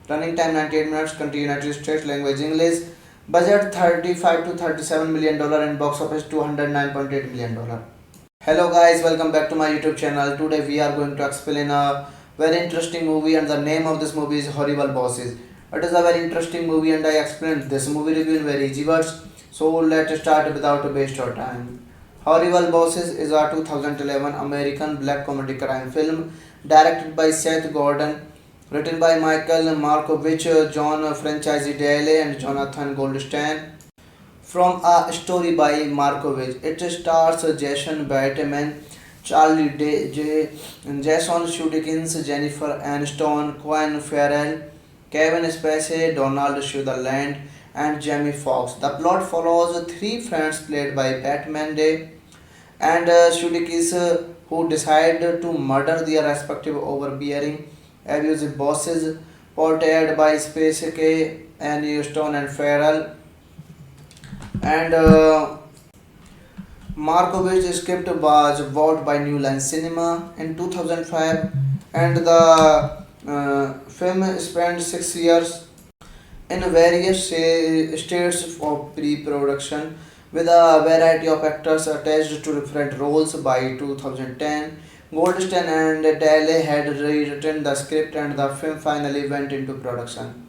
Running time 98 minutes, country United States, language English. Budget 35 to $37 million and box office $209.8 million. Hello guys, welcome back to my YouTube channel. Today we are going to explain a very interesting movie, and the name of this movie is Horrible Bosses. It is a very interesting movie and I explained this movie review in very easy words. So let's start without a waste of time. Horrible Bosses is a 2011 American black comedy crime film directed by Seth Gordon, written by Michael Markovich, John Francis Daley, and Jonathan Goldstein. From a story by Markovich, it stars Jason Bateman, Charlie Day, Jason Sudeikis, Jennifer Aniston, Colin Farrell, Kevin Spacey, Donald Sutherland, and Jamie Foxx. The plot follows three friends played by Batman Day and Sudeikis who decide to murder their respective overbearing, abusive bosses, portrayed by Spacey, Aniston, and Farrell. And Markovich's script was bought by New Line Cinema in 2005, and the film spent 6 years in various states of pre-production with a variety of actors attached to different roles. By 2010, Goldstein and Daly had rewritten the script and the film finally went into production.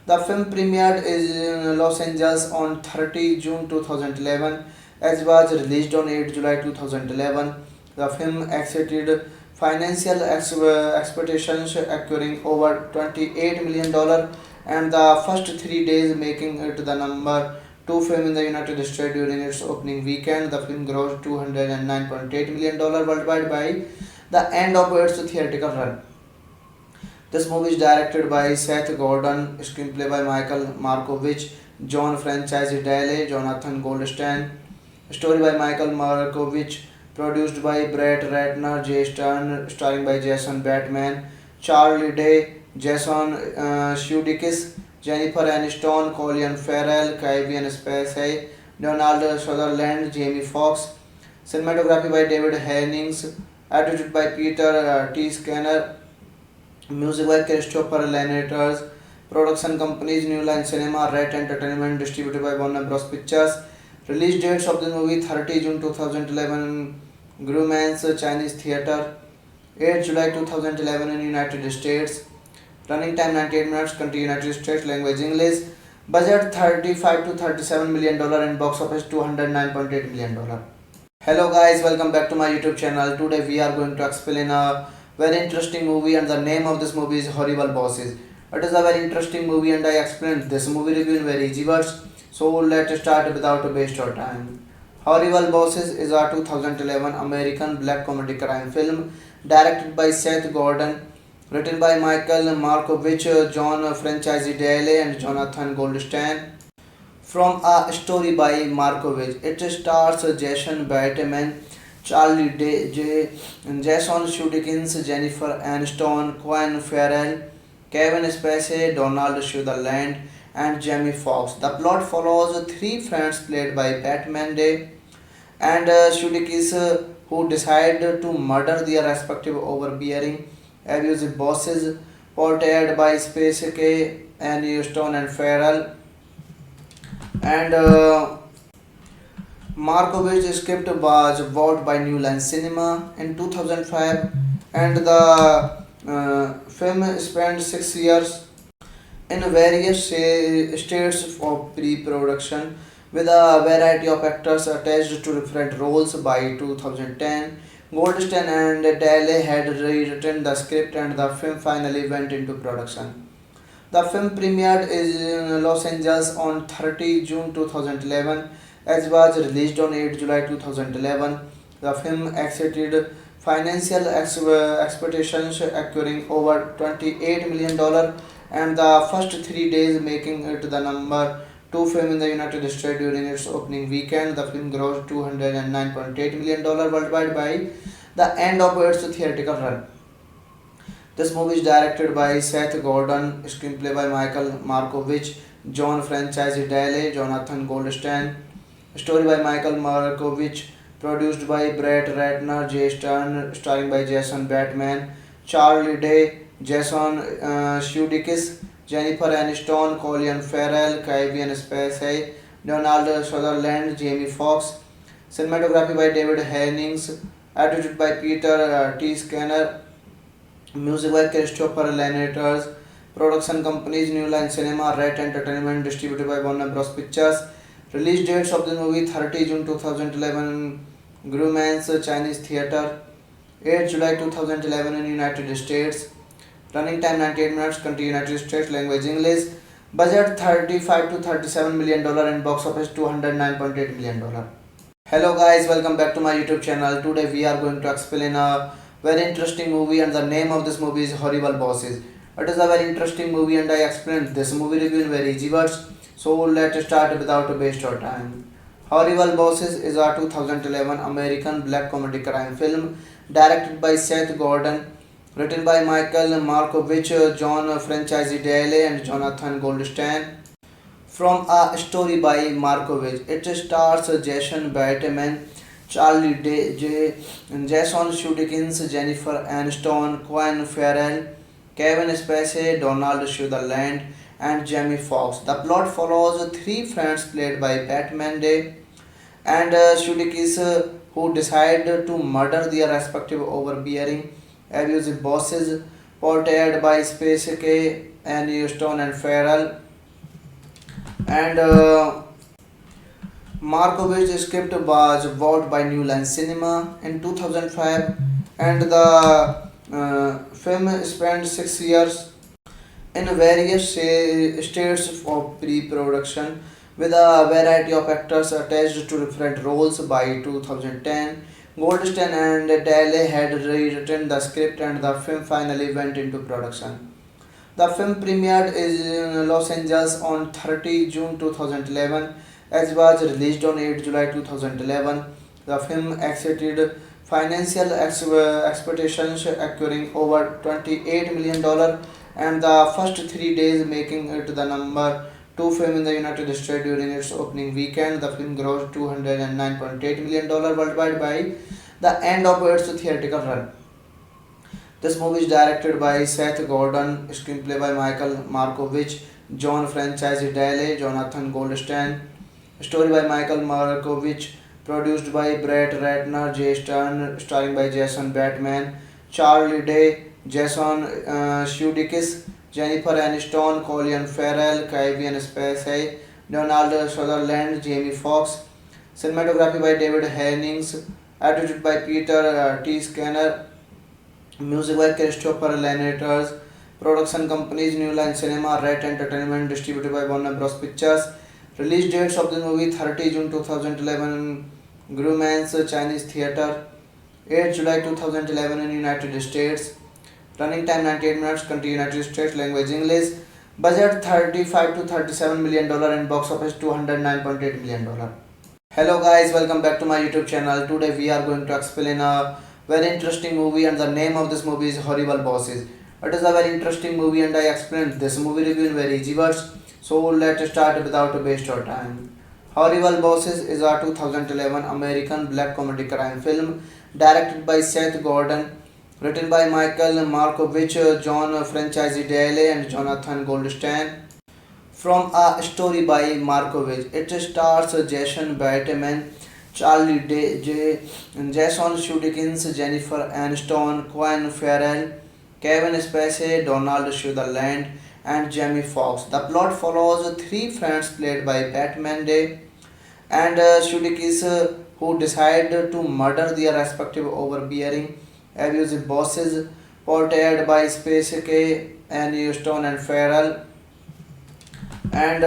The film premiered in Los Angeles on 30 June 2011, as was released on 8 July 2011. The film exceeded financial expectations, acquiring over $28 million, and the first 3 days making it the number two film in the United States during its opening weekend. The film grossed $209.8 million worldwide by the end of its theatrical run. This movie is directed by Seth Gordon, screenplay by Michael Markovich, John Francis Daley, Jonathan Goldstein, story by Michael Markovich, produced by Brett Ratner, Jay Stern, starring by Jason Bateman, Charlie Day, Jason Sudeikis, Jennifer Aniston, Colin Farrell, Kevin Spacey, Donald Sutherland, Jamie Foxx. Cinematography by David Hennings, edited by Peter T. Skinner, music by Christopher Lenators, production companies New Line Cinema, Red Entertainment, distributed by Warner Bros. Pictures. Release dates of the movie 30 June 2011, Grumman's Chinese Theatre, 8 July 2011 in United States. Running time 98 minutes, country United States, language English. Budget 35 to $37 million and box office $209.8 million. Hello guys, welcome back to my YouTube channel. Today we are going to explain a very interesting movie, and the name of this movie is Horrible Bosses. It is a very interesting movie and I explained this movie review in very easy words. So let's start without a waste of time. Horrible Bosses is a 2011 American black comedy crime film directed by Seth Gordon, written by Michael Markovich, John Francis Daley, and Jonathan Goldstein. From a story by Markovich, it stars Jason Bateman, Charlie Day, Jason Sudeikis, Jennifer Aniston, Colin Farrell, Kevin Spacey, Donald Sutherland, and Jamie Foxx. The plot follows three friends played by Batman Day and Sudeikis who decide to murder their respective overbearing, abusive bosses, portrayed by Spacey, Aniston, and Farrell. And Markovitch script was bought by New Line Cinema in 2005, and the film spent 6 years in various states of pre-production with a variety of actors attached to different roles. By 2010, Goldstein and Daly had rewritten the script and the film finally went into production. The film premiered in Los Angeles on 30 June 2011 as was released on 8 July 2011. The film exceeded financial expectations, acquiring over $28 million and the first 3 days making it the number two film in the United States during its opening weekend. The film grossed $209.8 million worldwide by the end of its theatrical run. This movie is directed by Seth Gordon, screenplay by Michael Markovich, John Franchise Daly, Jonathan Goldstein, story by Michael Markovich, produced by Brett Ratner, Jay Stern, starring by Jason Bateman, Charlie Day, Jason Sudeikis, Jennifer Aniston, Colin Farrell, Kevin Spacey, Donald Sutherland, Jamie Foxx. Cinematography by David Hennings, edited by Peter T. Skinner, music by Christopher Lenators, production companies New Line Cinema, Red Entertainment, distributed by Warner Bros. Pictures. Release dates of the movie 30 June 2011 Grumman's Chinese Theatre, 8 July 2011 in United States. Running time 98 minutes, country United States, language English. Budget 35 to 37 million dollar and box office 209.8 million dollar. Hello guys, welcome back to my YouTube channel. Today we are going to explain a very interesting movie and the name of this movie is Horrible Bosses. It is a very interesting movie and I explained this movie review in very easy words. So let's start without a waste of time. Horrible Bosses is a 2011 American black comedy crime film directed by Seth Gordon, written by Michael Markovich, John Franchise Daly and Jonathan Goldstein. From a story by Markovich, it stars Jason Bateman, Charlie Day, Jason Sudeikis, Jennifer Aniston, Colin Farrell, Kevin Spacey, Donald Sutherland, and Jamie Foxx. The plot follows three friends played by Batman Day and Sudeikis who decide to murder their respective overbearing, abusive bosses, portrayed by Spacey, Aniston, and Farrell. And Markovich's script was bought by New Line Cinema in 2005, and the film spent 6 years in various states of pre-production with a variety of actors attached to different roles. By 2010, Goldstein and Daly had rewritten the script and the film finally went into production. The film premiered in Los Angeles on 30 June 2011 as was released on 8 July 2011. The film exceeded financial expectations, acquiring over $28 million and the first 3 days making it the number two film in the United States during its opening weekend. The film grossed $209.8 million worldwide by the end of its theatrical run. This movie is directed by Seth Gordon, screenplay by Michael Markovich, John Franchise Daly, Jonathan Goldstein, story by Michael Markovich, produced by Brett Ratner, Jay Stern, starring by Jason Bateman, Charlie Day, Jason Sudeikis, Jennifer Aniston, Colin Farrell, Kevin Spacey, Donald Sutherland, Jamie Foxx. Cinematography by David Hennings, edited by Peter T. Skinner, music by Christopher Lenators, production companies New Line Cinema, Red Entertainment, distributed by Warner Bros. Pictures. Release dates of the movie 30 June 2011 Grumman's Chinese Theatre, 8 July 2011 in United States. Running time 98 minutes, country United States, language English. Budget 35 to 37 million dollar and box office 209.8 million dollar. Hello guys, welcome back to my YouTube channel. Today we are going to explain a very interesting movie and the name of this movie is Horrible Bosses. It is a very interesting movie and I explained this movie review in very easy words. So let's start without a waste of time. Horrible Bosses is a 2011 American black comedy crime film directed by Seth Gordon, written by Michael Markovich, John Franchise Daly and Jonathan Goldstein. From a story by Markovich, it stars Jason Bateman, Jason Sudeikis, Jennifer Aniston, Colin Farrell, Kevin Spacey, Donald Sutherland, and Jamie Foxx. The plot follows three friends played by Batman Day and Sudeikis who decide to murder their respective overbearing, abusive bosses, portrayed by Spacey, Aniston, and Farrell, and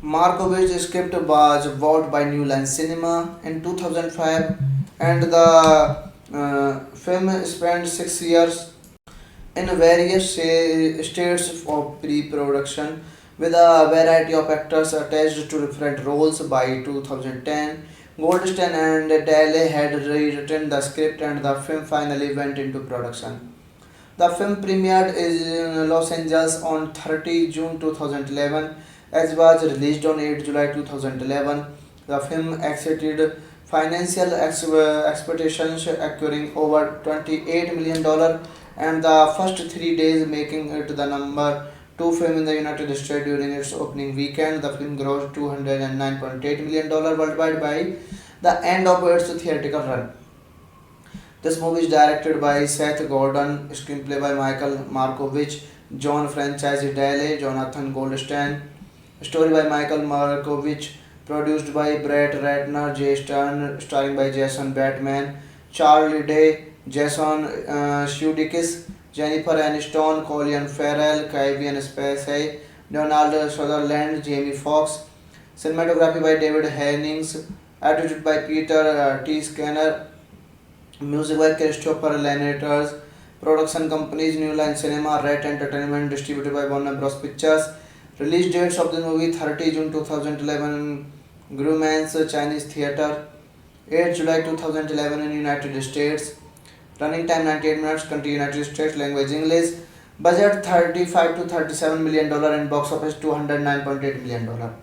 Markovitch's script was bought by New Line Cinema in 2005, and the film spent 6 years in various states of pre-production with a variety of actors attached to different roles. By 2010, Goldstein and Daly had rewritten the script and the film finally went into production. The film premiered in Los Angeles on 30 June 2011 as was released on 8 July 2011. The film exceeded financial expectations, acquiring over $28 million and the first 3 days making it the number two film in the United States during its opening weekend. The film grossed $209.8 million worldwide by the end of its theatrical run. This movie is directed by Seth Gordon, screenplay by Michael Markovich, John Franchise Daly, Jonathan Goldstein, story by Michael Markovich, produced by Brett Ratner, Jay Stern, starring by Jason Bateman, Charlie Day, Jason Sudeikis, Jennifer Aniston, Colin Farrell, Kevin Spacey, Donald Sutherland, Jamie Foxx. Cinematography by David Hennings, edited by Peter T. Skinner, music by Christopher Lenators, production companies New Line Cinema, Red Entertainment, distributed by Warner Bros. Pictures. Release dates of the movie 30 June 2011 Grumman's Chinese Theatre, 8 July 2011 in United States. Running time 98 minutes, country United States, language English. Budget $35 to $37 million and box office $209.8 million.